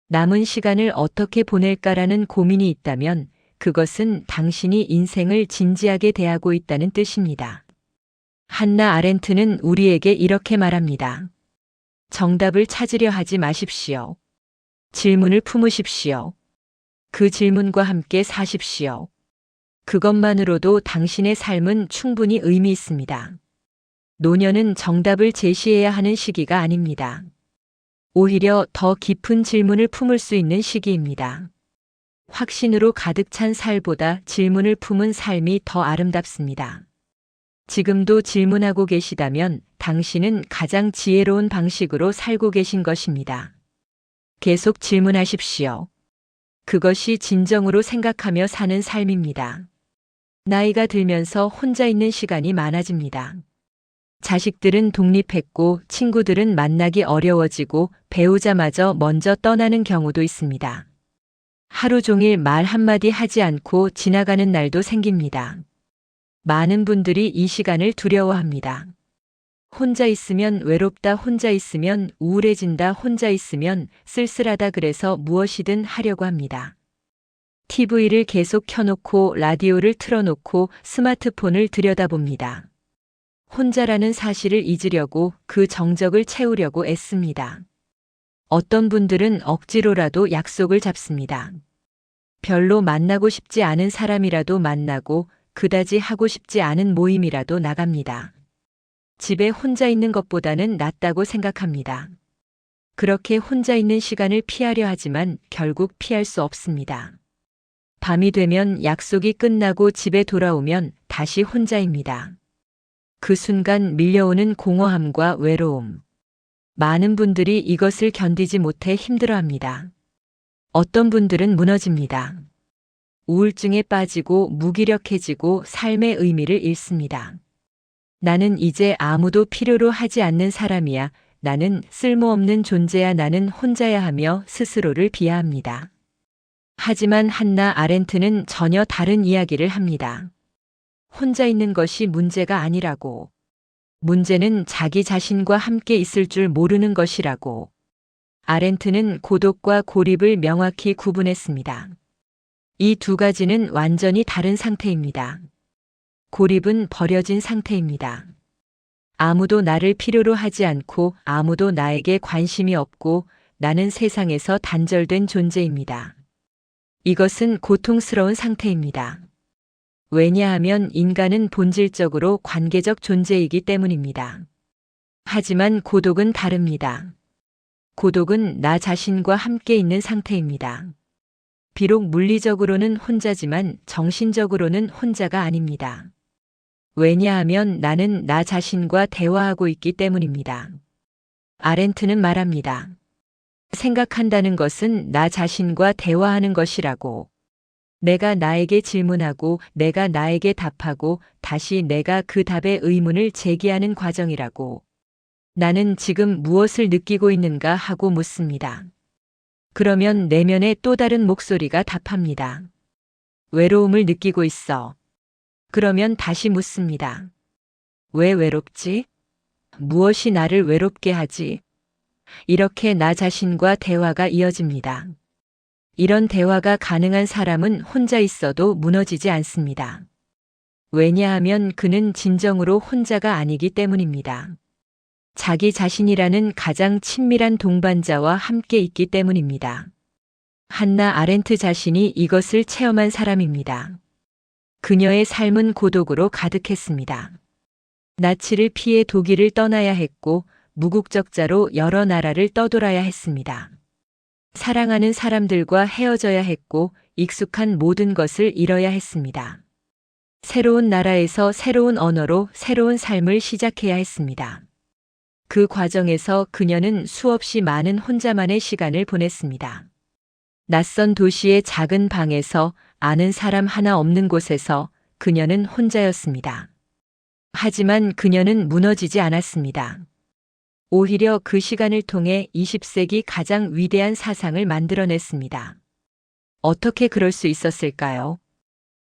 남은 시간을 어떻게 보낼까라는 고민이 있다면 그것은 당신이 인생을 진지하게 대하고 있다는 뜻입니다. 한나 아렌트는 우리에게 이렇게 말합니다. 정답을 찾으려 하지 마십시오. 질문을 품으십시오. 그 질문과 함께 사십시오. 그것만으로도 당신의 삶은 충분히 의미 있습니다. 노년은 정답을 제시해야 하는 시기가 아닙니다. 오히려 더 깊은 질문을 품을 수 있는 시기입니다. 확신으로 가득 찬 살보다 질문을 품은 삶이 더 아름답습니다. 지금도 질문하고 계시다면 당신은 가장 지혜로운 방식으로 살고 계신 것입니다. 계속 질문하십시오. 그것이 진정으로 생각하며 사는 삶입니다. 나이가 들면서 혼자 있는 시간이 많아집니다. 자식들은 독립했고 친구들은 만나기 어려워지고 배우자마저 먼저 떠나는 경우도 있습니다. 하루 종일 말 한마디 하지 않고 지나가는 날도 생깁니다. 많은 분들이 이 시간을 두려워합니다. 혼자 있으면 외롭다, 혼자 있으면 우울해진다, 혼자 있으면 쓸쓸하다, 그래서 무엇이든 하려고 합니다. TV를 계속 켜놓고 라디오를 틀어놓고 스마트폰을 들여다봅니다. 혼자라는 사실을 잊으려고 그 정적을 채우려고 애씁니다. 어떤 분들은 억지로라도 약속을 잡습니다. 별로 만나고 싶지 않은 사람이라도 만나고 그다지 하고 싶지 않은 모임이라도 나갑니다. 집에 혼자 있는 것보다는 낫다고 생각합니다. 그렇게 혼자 있는 시간을 피하려 하지만 결국 피할 수 없습니다. 밤이 되면 약속이 끝나고 집에 돌아오면 다시 혼자입니다. 그 순간 밀려오는 공허함과 외로움. 많은 분들이 이것을 견디지 못해 힘들어합니다. 어떤 분들은 무너집니다. 우울증에 빠지고 무기력해지고 삶의 의미를 잃습니다. 나는 이제 아무도 필요로 하지 않는 사람이야. 나는 쓸모없는 존재야. 나는 혼자야 하며 스스로를 비하합니다. 하지만 한나 아렌트는 전혀 다른 이야기를 합니다. 혼자 있는 것이 문제가 아니라고. 문제는 자기 자신과 함께 있을 줄 모르는 것이라고. 아렌트는 고독과 고립을 명확히 구분했습니다. 이 두 가지는 완전히 다른 상태입니다. 고립은 버려진 상태입니다. 아무도 나를 필요로 하지 않고 아무도 나에게 관심이 없고 나는 세상에서 단절된 존재입니다. 이것은 고통스러운 상태입니다. 왜냐하면 인간은 본질적으로 관계적 존재이기 때문입니다. 하지만 고독은 다릅니다. 고독은 나 자신과 함께 있는 상태입니다. 비록 물리적으로는 혼자지만 정신적으로는 혼자가 아닙니다. 왜냐하면 나는 나 자신과 대화하고 있기 때문입니다. 아렌트는 말합니다. 생각한다는 것은 나 자신과 대화하는 것이라고. 내가 나에게 질문하고 내가 나에게 답하고 다시 내가 그 답에 의문을 제기하는 과정이라고. 나는 지금 무엇을 느끼고 있는가 하고 묻습니다. 그러면 내면의 또 다른 목소리가 답합니다. 외로움을 느끼고 있어. 그러면 다시 묻습니다. 왜 외롭지? 무엇이 나를 외롭게 하지? 이렇게 나 자신과 대화가 이어집니다. 이런 대화가 가능한 사람은 혼자 있어도 무너지지 않습니다. 왜냐하면 그는 진정으로 혼자가 아니기 때문입니다. 자기 자신이라는 가장 친밀한 동반자와 함께 있기 때문입니다. 한나 아렌트 자신이 이것을 체험한 사람입니다. 그녀의 삶은 고독으로 가득했습니다. 나치를 피해 독일을 떠나야 했고 무국적자로 여러 나라를 떠돌아야 했습니다. 사랑하는 사람들과 헤어져야 했고 익숙한 모든 것을 잃어야 했습니다. 새로운 나라에서 새로운 언어로 새로운 삶을 시작해야 했습니다. 그 과정에서 그녀는 수없이 많은 혼자만의 시간을 보냈습니다. 낯선 도시의 작은 방에서 아는 사람 하나 없는 곳에서 그녀는 혼자였습니다. 하지만 그녀는 무너지지 않았습니다. 오히려 그 시간을 통해 20세기 가장 위대한 사상을 만들어냈습니다. 어떻게 그럴 수 있었을까요?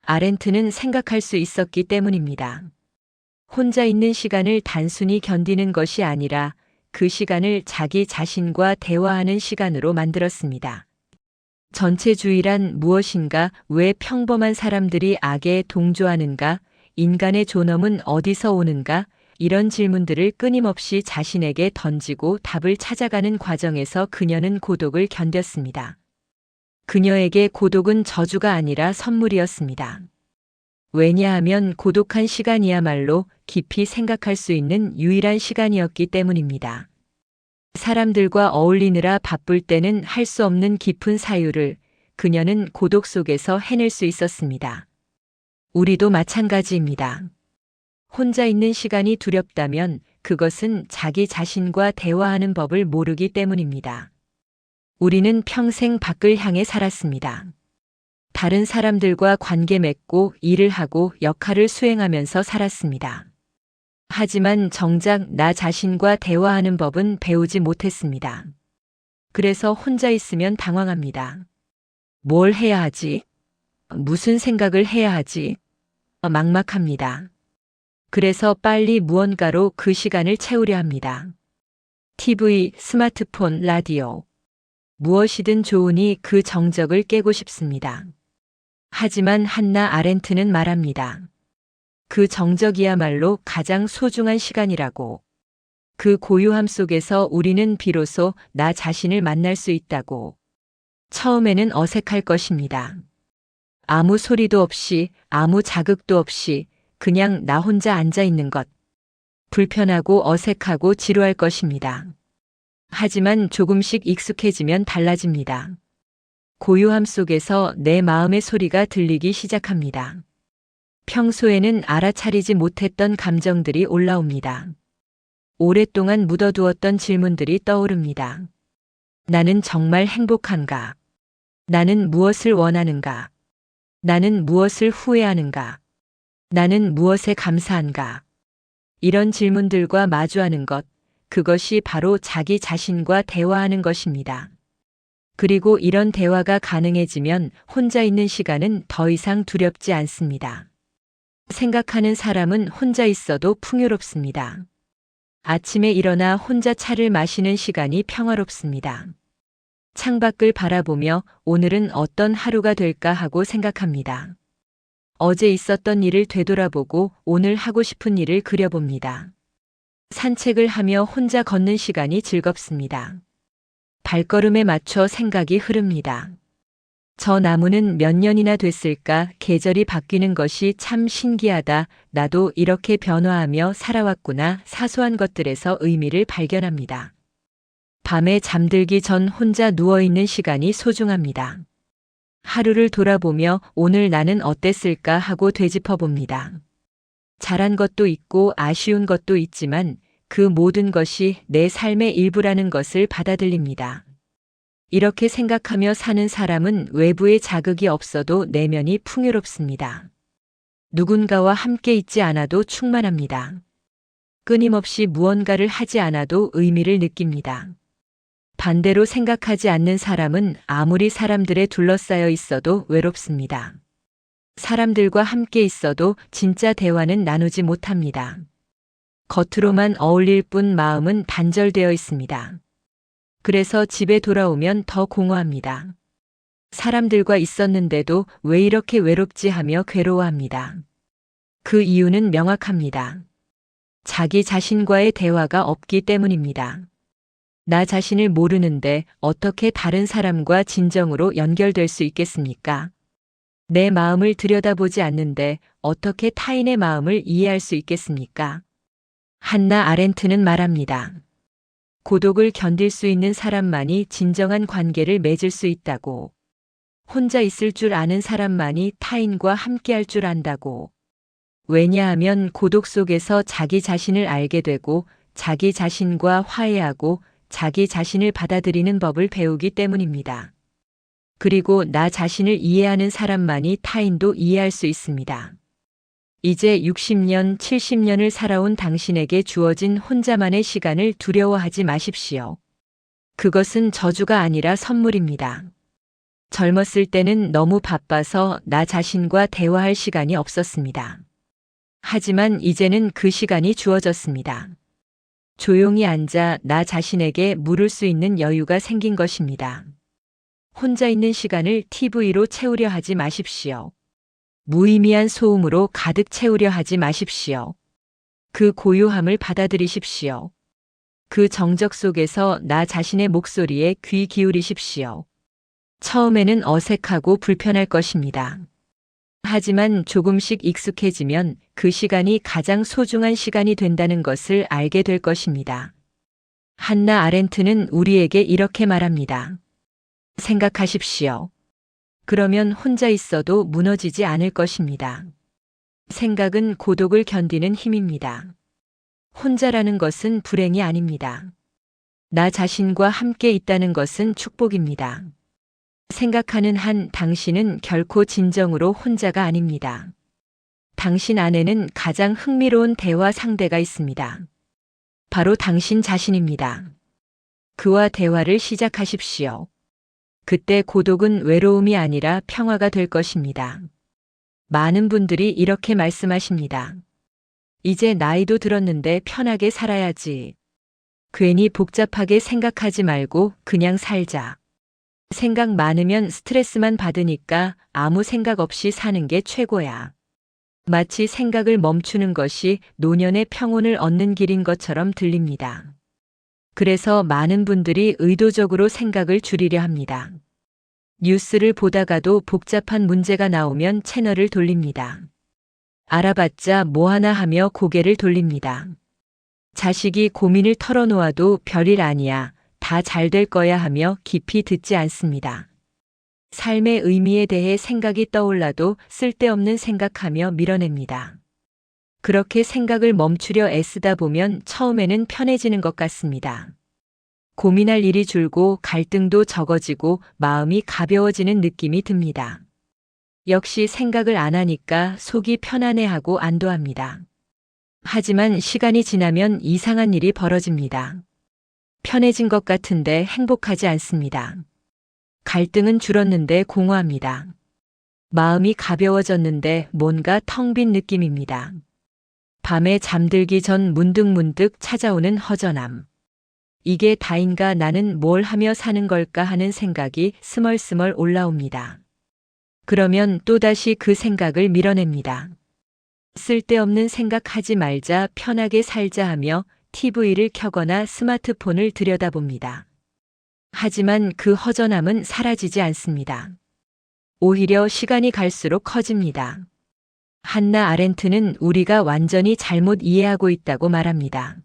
아렌트는 생각할 수 있었기 때문입니다. 혼자 있는 시간을 단순히 견디는 것이 아니라 그 시간을 자기 자신과 대화하는 시간으로 만들었습니다. 전체주의란 무엇인가? 왜 평범한 사람들이 악에 동조하는가? 인간의 존엄은 어디서 오는가? 이런 질문들을 끊임없이 자신에게 던지고 답을 찾아가는 과정에서 그녀는 고독을 견뎠습니다. 그녀에게 고독은 저주가 아니라 선물이었습니다. 왜냐하면 고독한 시간이야말로 깊이 생각할 수 있는 유일한 시간이었기 때문입니다. 사람들과 어울리느라 바쁠 때는 할 수 없는 깊은 사유를, 그녀는 고독 속에서 해낼 수 있었습니다. 우리도 마찬가지입니다. 혼자 있는 시간이 두렵다면 그것은 자기 자신과 대화하는 법을 모르기 때문입니다. 우리는 평생 밖을 향해 살았습니다. 다른 사람들과 관계 맺고 일을 하고 역할을 수행하면서 살았습니다. 하지만 정작 나 자신과 대화하는 법은 배우지 못했습니다. 그래서 혼자 있으면 당황합니다. 뭘 해야 하지? 무슨 생각을 해야 하지? 막막합니다. 그래서 빨리 무언가로 그 시간을 채우려 합니다. TV, 스마트폰, 라디오. 무엇이든 좋으니 그 정적을 깨고 싶습니다. 하지만 한나 아렌트는 말합니다. 그 정적이야말로 가장 소중한 시간이라고. 그 고요함 속에서 우리는 비로소 나 자신을 만날 수 있다고. 처음에는 어색할 것입니다. 아무 소리도 없이, 아무 자극도 없이 그냥 나 혼자 앉아 있는 것. 불편하고 어색하고 지루할 것입니다. 하지만 조금씩 익숙해지면 달라집니다. 고요함 속에서 내 마음의 소리가 들리기 시작합니다. 평소에는 알아차리지 못했던 감정들이 올라옵니다. 오랫동안 묻어두었던 질문들이 떠오릅니다. 나는 정말 행복한가? 나는 무엇을 원하는가? 나는 무엇을 후회하는가? 나는 무엇에 감사한가? 이런 질문들과 마주하는 것, 그것이 바로 자기 자신과 대화하는 것입니다. 그리고 이런 대화가 가능해지면 혼자 있는 시간은 더 이상 두렵지 않습니다. 생각하는 사람은 혼자 있어도 풍요롭습니다. 아침에 일어나 혼자 차를 마시는 시간이 평화롭습니다. 창밖을 바라보며 오늘은 어떤 하루가 될까 하고 생각합니다. 어제 있었던 일을 되돌아보고 오늘 하고 싶은 일을 그려봅니다. 산책을 하며 혼자 걷는 시간이 즐겁습니다. 발걸음에 맞춰 생각이 흐릅니다. 저 나무는 몇 년이나 됐을까? 계절이 바뀌는 것이 참 신기하다. 나도 이렇게 변화하며 살아왔구나. 사소한 것들에서 의미를 발견합니다. 밤에 잠들기 전 혼자 누워있는 시간이 소중합니다. 하루를 돌아보며 오늘 나는 어땠을까 하고 되짚어 봅니다. 잘한 것도 있고 아쉬운 것도 있지만 그 모든 것이 내 삶의 일부라는 것을 받아들입니다. 이렇게 생각하며 사는 사람은 외부의 자극이 없어도 내면이 풍요롭습니다. 누군가와 함께 있지 않아도 충만합니다. 끊임없이 무언가를 하지 않아도 의미를 느낍니다. 반대로 생각하지 않는 사람은 아무리 사람들에 둘러싸여 있어도 외롭습니다. 사람들과 함께 있어도 진짜 대화는 나누지 못합니다. 겉으로만 어울릴 뿐 마음은 단절되어 있습니다. 그래서 집에 돌아오면 더 공허합니다. 사람들과 있었는데도 왜 이렇게 외롭지 하며 괴로워합니다. 그 이유는 명확합니다. 자기 자신과의 대화가 없기 때문입니다. 나 자신을 모르는데 어떻게 다른 사람과 진정으로 연결될 수 있겠습니까? 내 마음을 들여다보지 않는데 어떻게 타인의 마음을 이해할 수 있겠습니까? 한나 아렌트는 말합니다. 고독을 견딜 수 있는 사람만이 진정한 관계를 맺을 수 있다고. 혼자 있을 줄 아는 사람만이 타인과 함께할 줄 안다고. 왜냐하면 고독 속에서 자기 자신을 알게 되고 자기 자신과 화해하고 자기 자신을 받아들이는 법을 배우기 때문입니다. 그리고 나 자신을 이해하는 사람만이 타인도 이해할 수 있습니다. 이제 60년, 70년을 살아온 당신에게 주어진 혼자만의 시간을 두려워하지 마십시오. 그것은 저주가 아니라 선물입니다. 젊었을 때는 너무 바빠서 나 자신과 대화할 시간이 없었습니다. 하지만 이제는 그 시간이 주어졌습니다. 조용히 앉아 나 자신에게 물을 수 있는 여유가 생긴 것입니다. 혼자 있는 시간을 TV로 채우려 하지 마십시오. 무의미한 소음으로 가득 채우려 하지 마십시오. 그 고요함을 받아들이십시오. 그 정적 속에서 나 자신의 목소리에 귀 기울이십시오. 처음에는 어색하고 불편할 것입니다. 하지만 조금씩 익숙해지면 그 시간이 가장 소중한 시간이 된다는 것을 알게 될 것입니다. 한나 아렌트는 우리에게 이렇게 말합니다. 생각하십시오. 그러면 혼자 있어도 무너지지 않을 것입니다. 생각은 고독을 견디는 힘입니다. 혼자라는 것은 불행이 아닙니다. 나 자신과 함께 있다는 것은 축복입니다. 생각하는 한 당신은 결코 진정으로 혼자가 아닙니다. 당신 안에는 가장 흥미로운 대화 상대가 있습니다. 바로 당신 자신입니다. 그와 대화를 시작하십시오. 그때 고독은 외로움이 아니라 평화가 될 것입니다. 많은 분들이 이렇게 말씀하십니다. 이제 나이도 들었는데 편하게 살아야지. 괜히 복잡하게 생각하지 말고 그냥 살자. 생각 많으면 스트레스만 받으니까 아무 생각 없이 사는 게 최고야. 마치 생각을 멈추는 것이 노년의 평온을 얻는 길인 것처럼 들립니다. 그래서 많은 분들이 의도적으로 생각을 줄이려 합니다. 뉴스를 보다가도 복잡한 문제가 나오면 채널을 돌립니다. 알아봤자 뭐하나 하며 고개를 돌립니다. 자식이 고민을 털어놓아도 별일 아니야, 다 잘 될 거야 하며 깊이 듣지 않습니다. 삶의 의미에 대해 생각이 떠올라도 쓸데없는 생각하며 밀어냅니다. 그렇게 생각을 멈추려 애쓰다 보면 처음에는 편해지는 것 같습니다. 고민할 일이 줄고 갈등도 적어지고 마음이 가벼워지는 느낌이 듭니다. 역시 생각을 안 하니까 속이 편안해하고 안도합니다. 하지만 시간이 지나면 이상한 일이 벌어집니다. 편해진 것 같은데 행복하지 않습니다. 갈등은 줄었는데 공허합니다. 마음이 가벼워졌는데 뭔가 텅 빈 느낌입니다. 밤에 잠들기 전 문득문득 찾아오는 허전함. 이게 다인가, 나는 뭘 하며 사는 걸까 하는 생각이 스멀스멀 올라옵니다. 그러면 또다시 그 생각을 밀어냅니다. 쓸데없는 생각하지 말자, 편하게 살자 하며 TV를 켜거나 스마트폰을 들여다봅니다. 하지만 그 허전함은 사라지지 않습니다. 오히려 시간이 갈수록 커집니다. 한나 아렌트는 우리가 완전히 잘못 이해하고 있다고 말합니다.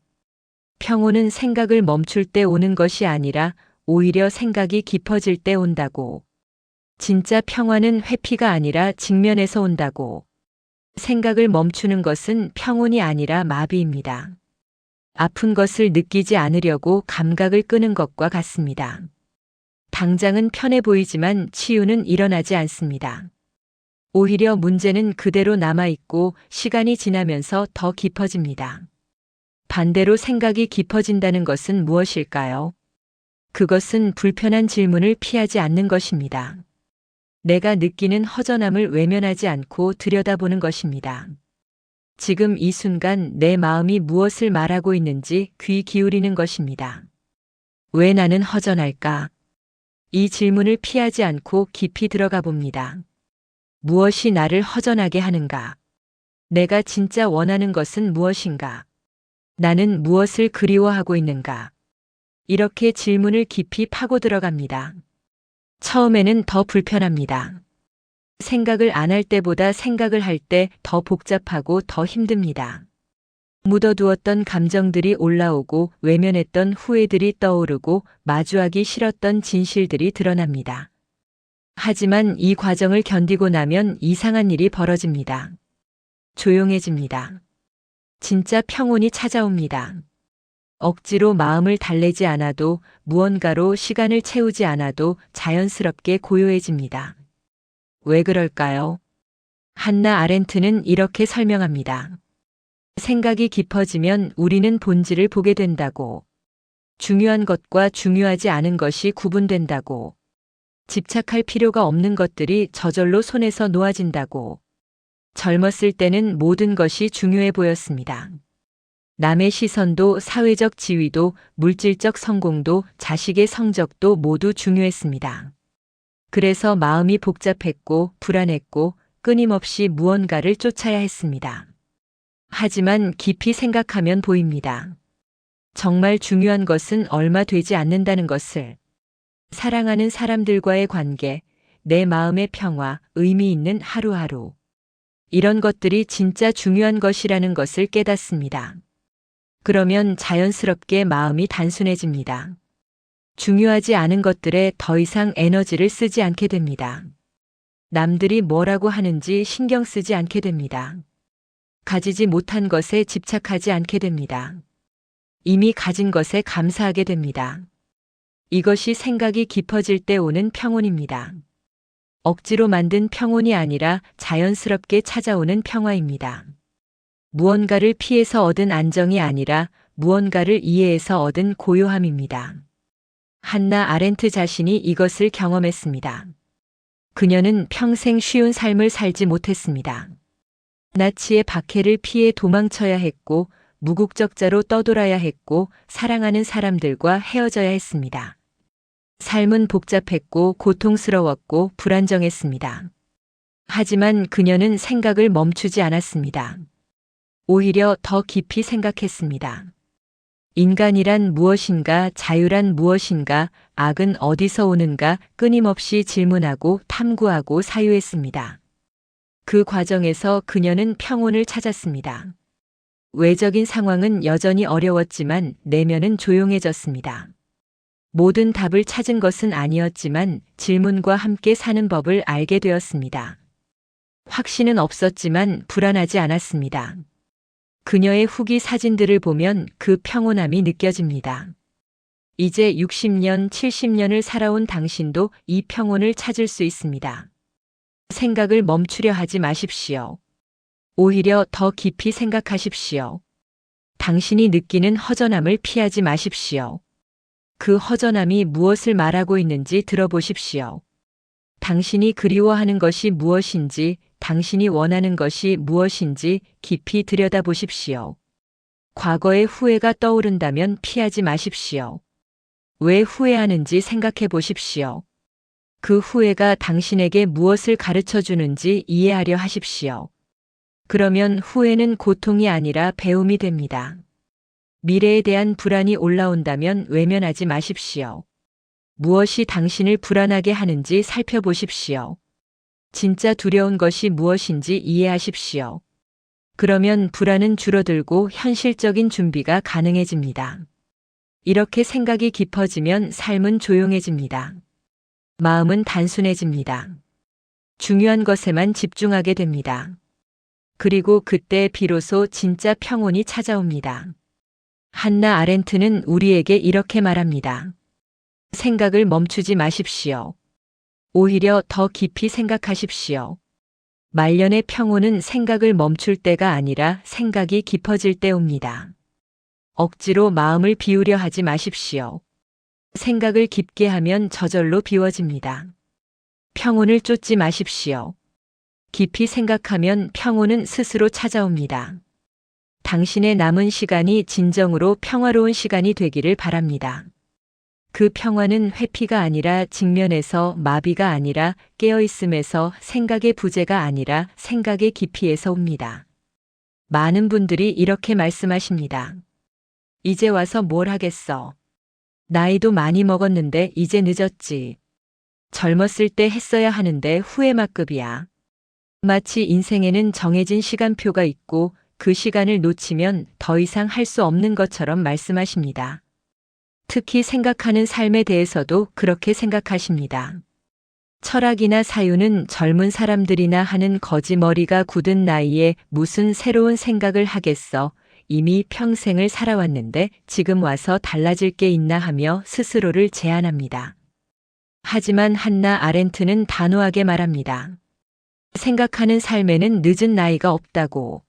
평온은 생각을 멈출 때 오는 것이 아니라 오히려 생각이 깊어질 때 온다고. 진짜 평화는 회피가 아니라 직면에서 온다고. 생각을 멈추는 것은 평온이 아니라 마비입니다. 아픈 것을 느끼지 않으려고 감각을 끄는 것과 같습니다. 당장은 편해 보이지만 치유는 일어나지 않습니다. 오히려 문제는 그대로 남아있고 시간이 지나면서 더 깊어집니다. 반대로 생각이 깊어진다는 것은 무엇일까요? 그것은 불편한 질문을 피하지 않는 것입니다. 내가 느끼는 허전함을 외면하지 않고 들여다보는 것입니다. 지금 이 순간 내 마음이 무엇을 말하고 있는지 귀 기울이는 것입니다. 왜 나는 허전할까? 이 질문을 피하지 않고 깊이 들어가 봅니다. 무엇이 나를 허전하게 하는가? 내가 진짜 원하는 것은 무엇인가? 나는 무엇을 그리워하고 있는가? 이렇게 질문을 깊이 파고 들어갑니다. 처음에는 더 불편합니다. 생각을 안 할 때보다 생각을 할 때 더 복잡하고 더 힘듭니다. 묻어두었던 감정들이 올라오고 외면했던 후회들이 떠오르고 마주하기 싫었던 진실들이 드러납니다. 하지만 이 과정을 견디고 나면 이상한 일이 벌어집니다. 조용해집니다. 진짜 평온이 찾아옵니다. 억지로 마음을 달래지 않아도, 무언가로 시간을 채우지 않아도 자연스럽게 고요해집니다. 왜 그럴까요? 한나 아렌트는 이렇게 설명합니다. 생각이 깊어지면 우리는 본질을 보게 된다고. 중요한 것과 중요하지 않은 것이 구분된다고. 집착할 필요가 없는 것들이 저절로 손에서 놓아진다고. 젊었을 때는 모든 것이 중요해 보였습니다. 남의 시선도, 사회적 지위도, 물질적 성공도, 자식의 성적도 모두 중요했습니다. 그래서 마음이 복잡했고 불안했고 끊임없이 무언가를 쫓아야 했습니다. 하지만 깊이 생각하면 보입니다. 정말 중요한 것은 얼마 되지 않는다는 것을. 사랑하는 사람들과의 관계, 내 마음의 평화, 의미 있는 하루하루. 이런 것들이 진짜 중요한 것이라는 것을 깨닫습니다. 그러면 자연스럽게 마음이 단순해집니다. 중요하지 않은 것들에 더 이상 에너지를 쓰지 않게 됩니다. 남들이 뭐라고 하는지 신경 쓰지 않게 됩니다. 가지지 못한 것에 집착하지 않게 됩니다. 이미 가진 것에 감사하게 됩니다. 이것이 생각이 깊어질 때 오는 평온입니다. 억지로 만든 평온이 아니라 자연스럽게 찾아오는 평화입니다. 무언가를 피해서 얻은 안정이 아니라 무언가를 이해해서 얻은 고요함입니다. 한나 아렌트 자신이 이것을 경험했습니다. 그녀는 평생 쉬운 삶을 살지 못했습니다. 나치의 박해를 피해 도망쳐야 했고, 무국적자로 떠돌아야 했고, 사랑하는 사람들과 헤어져야 했습니다. 삶은 복잡했고 고통스러웠고 불안정했습니다. 하지만 그녀는 생각을 멈추지 않았습니다. 오히려 더 깊이 생각했습니다. 인간이란 무엇인가, 자유란 무엇인가, 악은 어디서 오는가 끊임없이 질문하고 탐구하고 사유했습니다. 그 과정에서 그녀는 평온을 찾았습니다. 외적인 상황은 여전히 어려웠지만 내면은 조용해졌습니다. 모든 답을 찾은 것은 아니었지만 질문과 함께 사는 법을 알게 되었습니다. 확신은 없었지만 불안하지 않았습니다. 그녀의 후기 사진들을 보면 그 평온함이 느껴집니다. 이제 60년, 70년을 살아온 당신도 이 평온을 찾을 수 있습니다. 생각을 멈추려 하지 마십시오. 오히려 더 깊이 생각하십시오. 당신이 느끼는 허전함을 피하지 마십시오. 그 허전함이 무엇을 말하고 있는지 들어보십시오. 당신이 그리워하는 것이 무엇인지, 당신이 원하는 것이 무엇인지 깊이 들여다보십시오. 과거의 후회가 떠오른다면 피하지 마십시오. 왜 후회하는지 생각해 보십시오. 그 후회가 당신에게 무엇을 가르쳐 주는지 이해하려 하십시오. 그러면 후회는 고통이 아니라 배움이 됩니다. 미래에 대한 불안이 올라온다면 외면하지 마십시오. 무엇이 당신을 불안하게 하는지 살펴보십시오. 진짜 두려운 것이 무엇인지 이해하십시오. 그러면 불안은 줄어들고 현실적인 준비가 가능해집니다. 이렇게 생각이 깊어지면 삶은 조용해집니다. 마음은 단순해집니다. 중요한 것에만 집중하게 됩니다. 그리고 그때 비로소 진짜 평온이 찾아옵니다. 한나 아렌트는 우리에게 이렇게 말합니다. 생각을 멈추지 마십시오. 오히려 더 깊이 생각하십시오. 말년의 평온은 생각을 멈출 때가 아니라 생각이 깊어질 때 옵니다. 억지로 마음을 비우려 하지 마십시오. 생각을 깊게 하면 저절로 비워집니다. 평온을 쫓지 마십시오. 깊이 생각하면 평온은 스스로 찾아옵니다. 당신의 남은 시간이 진정으로 평화로운 시간이 되기를 바랍니다. 그 평화는 회피가 아니라 직면에서, 마비가 아니라 깨어있음에서, 생각의 부재가 아니라 생각의 깊이에서 옵니다. 많은 분들이 이렇게 말씀하십니다. 이제 와서 뭘 하겠어. 나이도 많이 먹었는데 이제 늦었지. 젊었을 때 했어야 하는데 후회막급이야. 마치 인생에는 정해진 시간표가 있고 그 시간을 놓치면 더 이상 할 수 없는 것처럼 말씀하십니다. 특히 생각하는 삶에 대해서도 그렇게 생각하십니다. 철학이나 사유는 젊은 사람들이나 하는 거지머리가 굳은 나이에 무슨 새로운 생각을 하겠어. 이미 평생을 살아왔는데 지금 와서 달라질 게 있나 하며 스스로를 제한합니다. 하지만 한나 아렌트는 단호하게 말합니다. 생각하는 삶에는 늦은 나이가 없다고.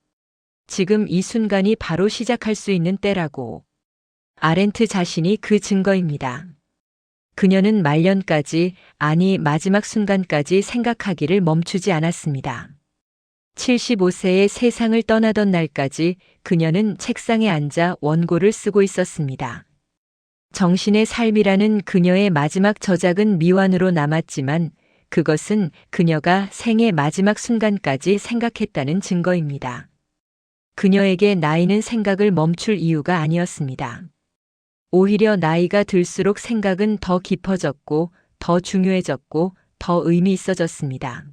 지금 이 순간이 바로 시작할 수 있는 때라고. 아렌트 자신이 그 증거입니다. 그녀는 말년까지, 아니 마지막 순간까지 생각하기를 멈추지 않았습니다. 75세에 세상을 떠나던 날까지 그녀는 책상에 앉아 원고를 쓰고 있었습니다. 정신의 삶이라는 그녀의 마지막 저작은 미완으로 남았지만 그것은 그녀가 생의 마지막 순간까지 생각했다는 증거입니다. 그녀에게 나이는 생각을 멈출 이유가 아니었습니다. 오히려 나이가 들수록 생각은 더 깊어졌고, 더 중요해졌고, 더 의미 있어졌습니다.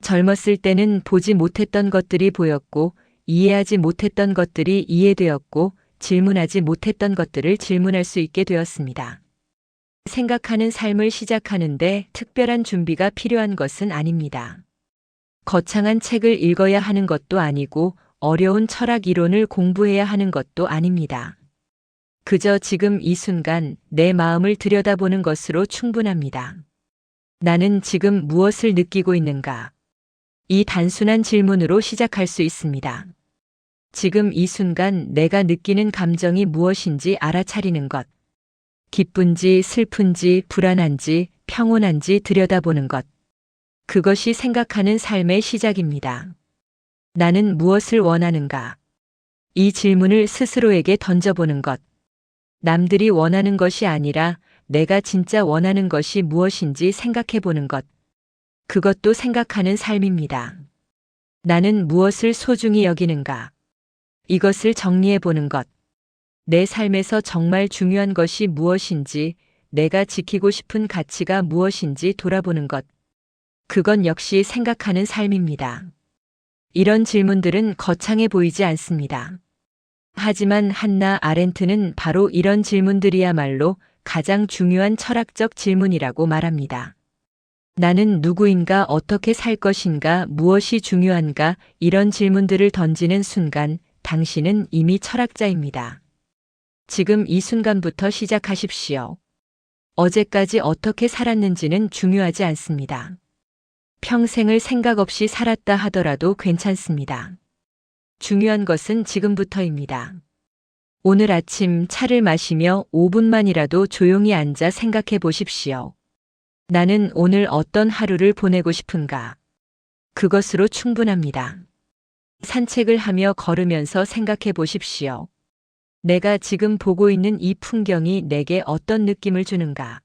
젊었을 때는 보지 못했던 것들이 보였고, 이해하지 못했던 것들이 이해되었고, 질문하지 못했던 것들을 질문할 수 있게 되었습니다. 생각하는 삶을 시작하는데 특별한 준비가 필요한 것은 아닙니다. 거창한 책을 읽어야 하는 것도 아니고 어려운 철학 이론을 공부해야 하는 것도 아닙니다. 그저 지금 이 순간 내 마음을 들여다보는 것으로 충분합니다. 나는 지금 무엇을 느끼고 있는가? 이 단순한 질문으로 시작할 수 있습니다. 지금 이 순간 내가 느끼는 감정이 무엇인지 알아차리는 것. 기쁜지 슬픈지 불안한지 평온한지 들여다보는 것. 그것이 생각하는 삶의 시작입니다. 나는 무엇을 원하는가? 이 질문을 스스로에게 던져보는 것. 남들이 원하는 것이 아니라 내가 진짜 원하는 것이 무엇인지 생각해 보는 것. 그것도 생각하는 삶입니다. 나는 무엇을 소중히 여기는가? 이것을 정리해 보는 것. 내 삶에서 정말 중요한 것이 무엇인지, 내가 지키고 싶은 가치가 무엇인지 돌아보는 것. 그건 역시 생각하는 삶입니다. 이런 질문들은 거창해 보이지 않습니다. 하지만 한나 아렌트는 바로 이런 질문들이야말로 가장 중요한 철학적 질문이라고 말합니다. 나는 누구인가, 어떻게 살 것인가, 무엇이 중요한가, 이런 질문들을 던지는 순간 당신은 이미 철학자입니다. 지금 이 순간부터 시작하십시오. 어제까지 어떻게 살았는지는 중요하지 않습니다. 평생을 생각 없이 살았다 하더라도 괜찮습니다. 중요한 것은 지금부터입니다. 오늘 아침 차를 마시며 5분만이라도 조용히 앉아 생각해 보십시오. 나는 오늘 어떤 하루를 보내고 싶은가? 그것으로 충분합니다. 산책을 하며 걸으면서 생각해 보십시오. 내가 지금 보고 있는 이 풍경이 내게 어떤 느낌을 주는가?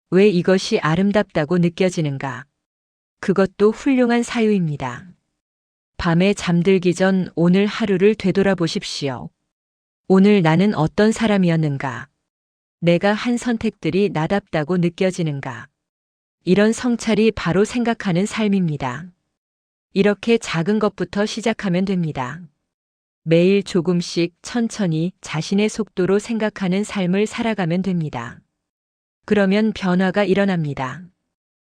왜 이것이 아름답다고 느껴지는가? 그것도 훌륭한 사유입니다. 밤에 잠들기 전 오늘 하루를 되돌아보십시오. 오늘 나는 어떤 사람이었는가? 내가 한 선택들이 나답다고 느껴지는가? 이런 성찰이 바로 생각하는 삶입니다. 이렇게 작은 것부터 시작하면 됩니다. 매일 조금씩 천천히 자신의 속도로 생각하는 삶을 살아가면 됩니다. 그러면 변화가 일어납니다.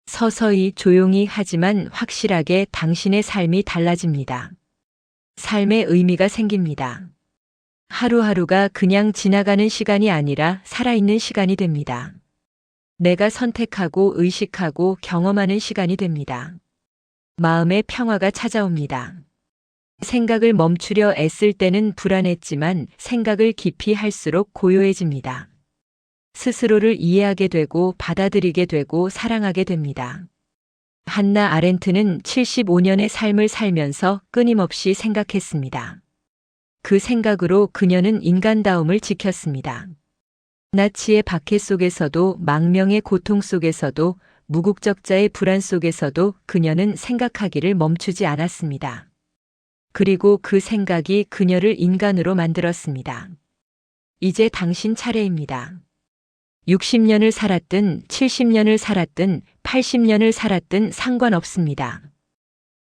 서서히 조용히 하지만 확실하게 당신의 삶이 달라집니다. 삶의 의미가 생깁니다. 하루하루가 그냥 지나가는 시간이 아니라 살아있는 시간이 됩니다. 내가 선택하고 의식하고 경험하는 시간이 됩니다. 마음의 평화가 찾아옵니다. 생각을 멈추려 애쓸 때는 불안했지만 생각을 깊이 할수록 고요해집니다. 스스로를 이해하게 되고 받아들이게 되고 사랑하게 됩니다. 한나 아렌트는 75년의 삶을 살면서 끊임없이 생각했습니다. 그 생각으로 그녀는 인간다움을 지켰습니다. 나치의 박해 속에서도 망명의 고통 속에서도 무국적자의 불안 속에서도 그녀는 생각하기를 멈추지 않았습니다. 그리고 그 생각이 그녀를 인간으로 만들었습니다. 이제 당신 차례입니다. 60년을 살았든 70년을 살았든 80년을 살았든 상관없습니다.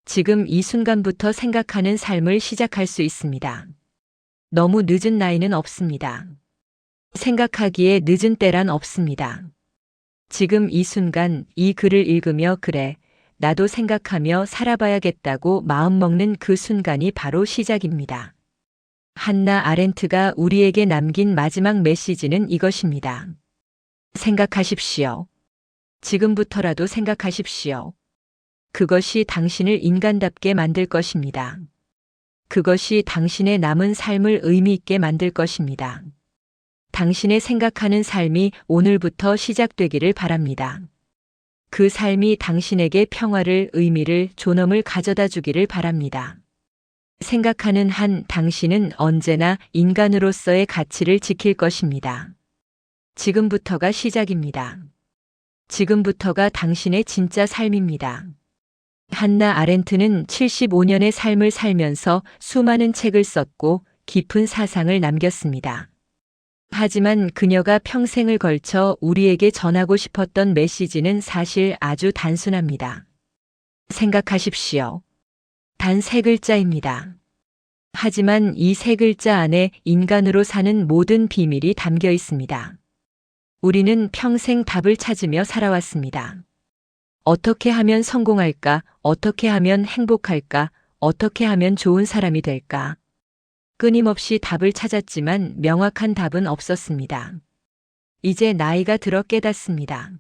지금 이 순간부터 생각하는 삶을 시작할 수 있습니다. 너무 늦은 나이는 없습니다. 생각하기에 늦은 때란 없습니다. 지금 이 순간 이 글을 읽으며 그래, 나도 생각하며 살아봐야겠다고 마음먹는 그 순간이 바로 시작입니다. 한나 아렌트가 우리에게 남긴 마지막 메시지는 이것입니다. 생각하십시오. 지금부터라도 생각하십시오. 그것이 당신을 인간답게 만들 것입니다. 그것이 당신의 남은 삶을 의미 있게 만들 것입니다. 당신의 생각하는 삶이 오늘부터 시작되기를 바랍니다. 그 삶이 당신에게 평화를, 의미를, 존엄을 가져다 주기를 바랍니다. 생각하는 한 당신은 언제나 인간으로서의 가치를 지킬 것입니다. 지금부터가 시작입니다. 지금부터가 당신의 진짜 삶입니다. 한나 아렌트는 75년의 삶을 살면서 수많은 책을 썼고 깊은 사상을 남겼습니다. 하지만 그녀가 평생을 걸쳐 우리에게 전하고 싶었던 메시지는 사실 아주 단순합니다. 생각하십시오. 단 3글자입니다. 하지만 이 3글자 안에 인간으로 사는 모든 비밀이 담겨 있습니다. 우리는 평생 답을 찾으며 살아왔습니다. 어떻게 하면 성공할까? 어떻게 하면 행복할까? 어떻게 하면 좋은 사람이 될까? 끊임없이 답을 찾았지만 명확한 답은 없었습니다. 이제 나이가 들어 깨닫습니다.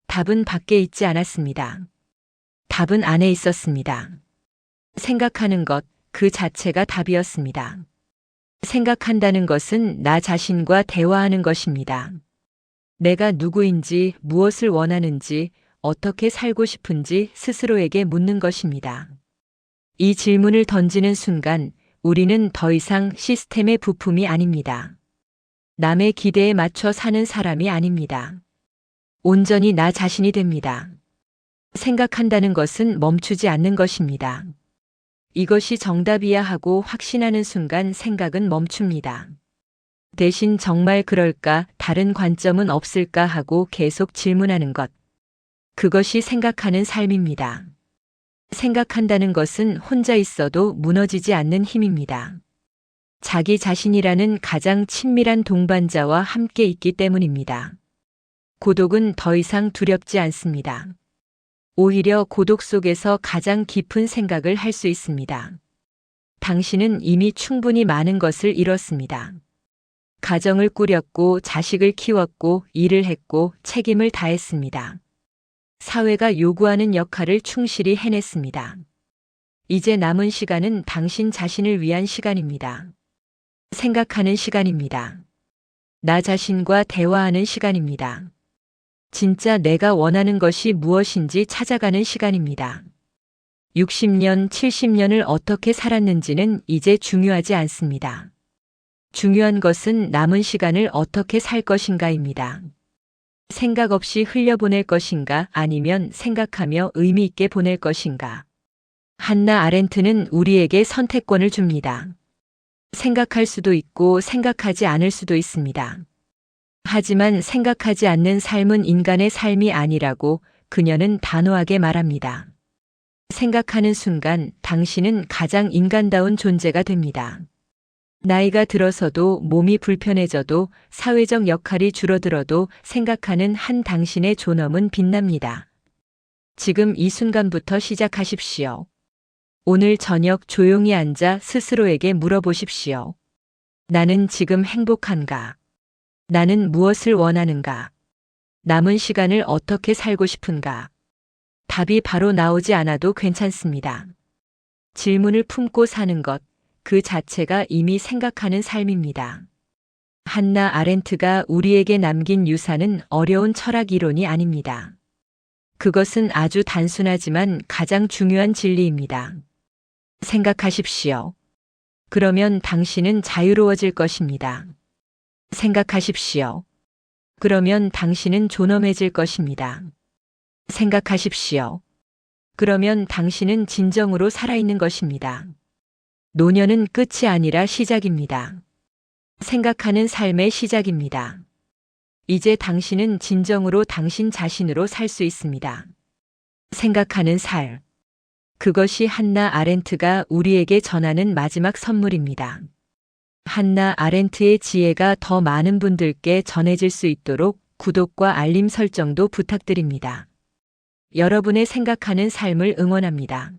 답은 밖에 있지 않았습니다. 답은 안에 있었습니다. 생각하는 것, 그 자체가 답이었습니다. 생각한다는 것은 나 자신과 대화하는 것입니다. 내가 누구인지, 무엇을 원하는지, 어떻게 살고 싶은지 스스로에게 묻는 것입니다. 이 질문을 던지는 순간 우리는 더 이상 시스템의 부품이 아닙니다. 남의 기대에 맞춰 사는 사람이 아닙니다. 온전히 나 자신이 됩니다. 생각한다는 것은 멈추지 않는 것입니다. 이것이 정답이야 하고 확신하는 순간 생각은 멈춥니다. 대신 정말 그럴까, 다른 관점은 없을까 하고 계속 질문하는 것. 그것이 생각하는 삶입니다. 생각한다는 것은 혼자 있어도 무너지지 않는 힘입니다. 자기 자신이라는 가장 친밀한 동반자와 함께 있기 때문입니다. 고독은 더 이상 두렵지 않습니다. 오히려 고독 속에서 가장 깊은 생각을 할 수 있습니다. 당신은 이미 충분히 많은 것을 이뤘습니다. 가정을 꾸렸고 자식을 키웠고 일을 했고 책임을 다했습니다. 사회가 요구하는 역할을 충실히 해냈습니다. 이제 남은 시간은 당신 자신을 위한 시간입니다. 생각하는 시간입니다. 나 자신과 대화하는 시간입니다. 진짜 내가 원하는 것이 무엇인지 찾아가는 시간입니다. 60년, 70년을 어떻게 살았는지는 이제 중요하지 않습니다. 중요한 것은 남은 시간을 어떻게 살 것인가입니다. 생각 없이 흘려보낼 것인가 아니면 생각하며 의미 있게 보낼 것인가. 한나 아렌트는 우리에게 선택권을 줍니다. 생각할 수도 있고 생각하지 않을 수도 있습니다. 하지만 생각하지 않는 삶은 인간의 삶이 아니라고 그녀는 단호하게 말합니다. 생각하는 순간 당신은 가장 인간다운 존재가 됩니다. 나이가 들어서도 몸이 불편해져도 사회적 역할이 줄어들어도 생각하는 한 당신의 존엄은 빛납니다. 지금 이 순간부터 시작하십시오. 오늘 저녁 조용히 앉아 스스로에게 물어보십시오. 나는 지금 행복한가? 나는 무엇을 원하는가? 남은 시간을 어떻게 살고 싶은가? 답이 바로 나오지 않아도 괜찮습니다. 질문을 품고 사는 것, 그 자체가 이미 생각하는 삶입니다. 한나 아렌트가 우리에게 남긴 유산은 어려운 철학 이론이 아닙니다. 그것은 아주 단순하지만 가장 중요한 진리입니다. 생각하십시오. 그러면 당신은 자유로워질 것입니다. 생각하십시오. 그러면 당신은 존엄해질 것입니다. 생각하십시오. 그러면 당신은 진정으로 살아있는 것입니다. 노년은 끝이 아니라 시작입니다. 생각하는 삶의 시작입니다. 이제 당신은 진정으로 당신 자신으로 살 수 있습니다. 생각하는 삶. 그것이 한나 아렌트가 우리에게 전하는 마지막 선물입니다. 한나 아렌트의 지혜가 더 많은 분들께 전해질 수 있도록 구독과 알림 설정도 부탁드립니다. 여러분의 생각하는 삶을 응원합니다.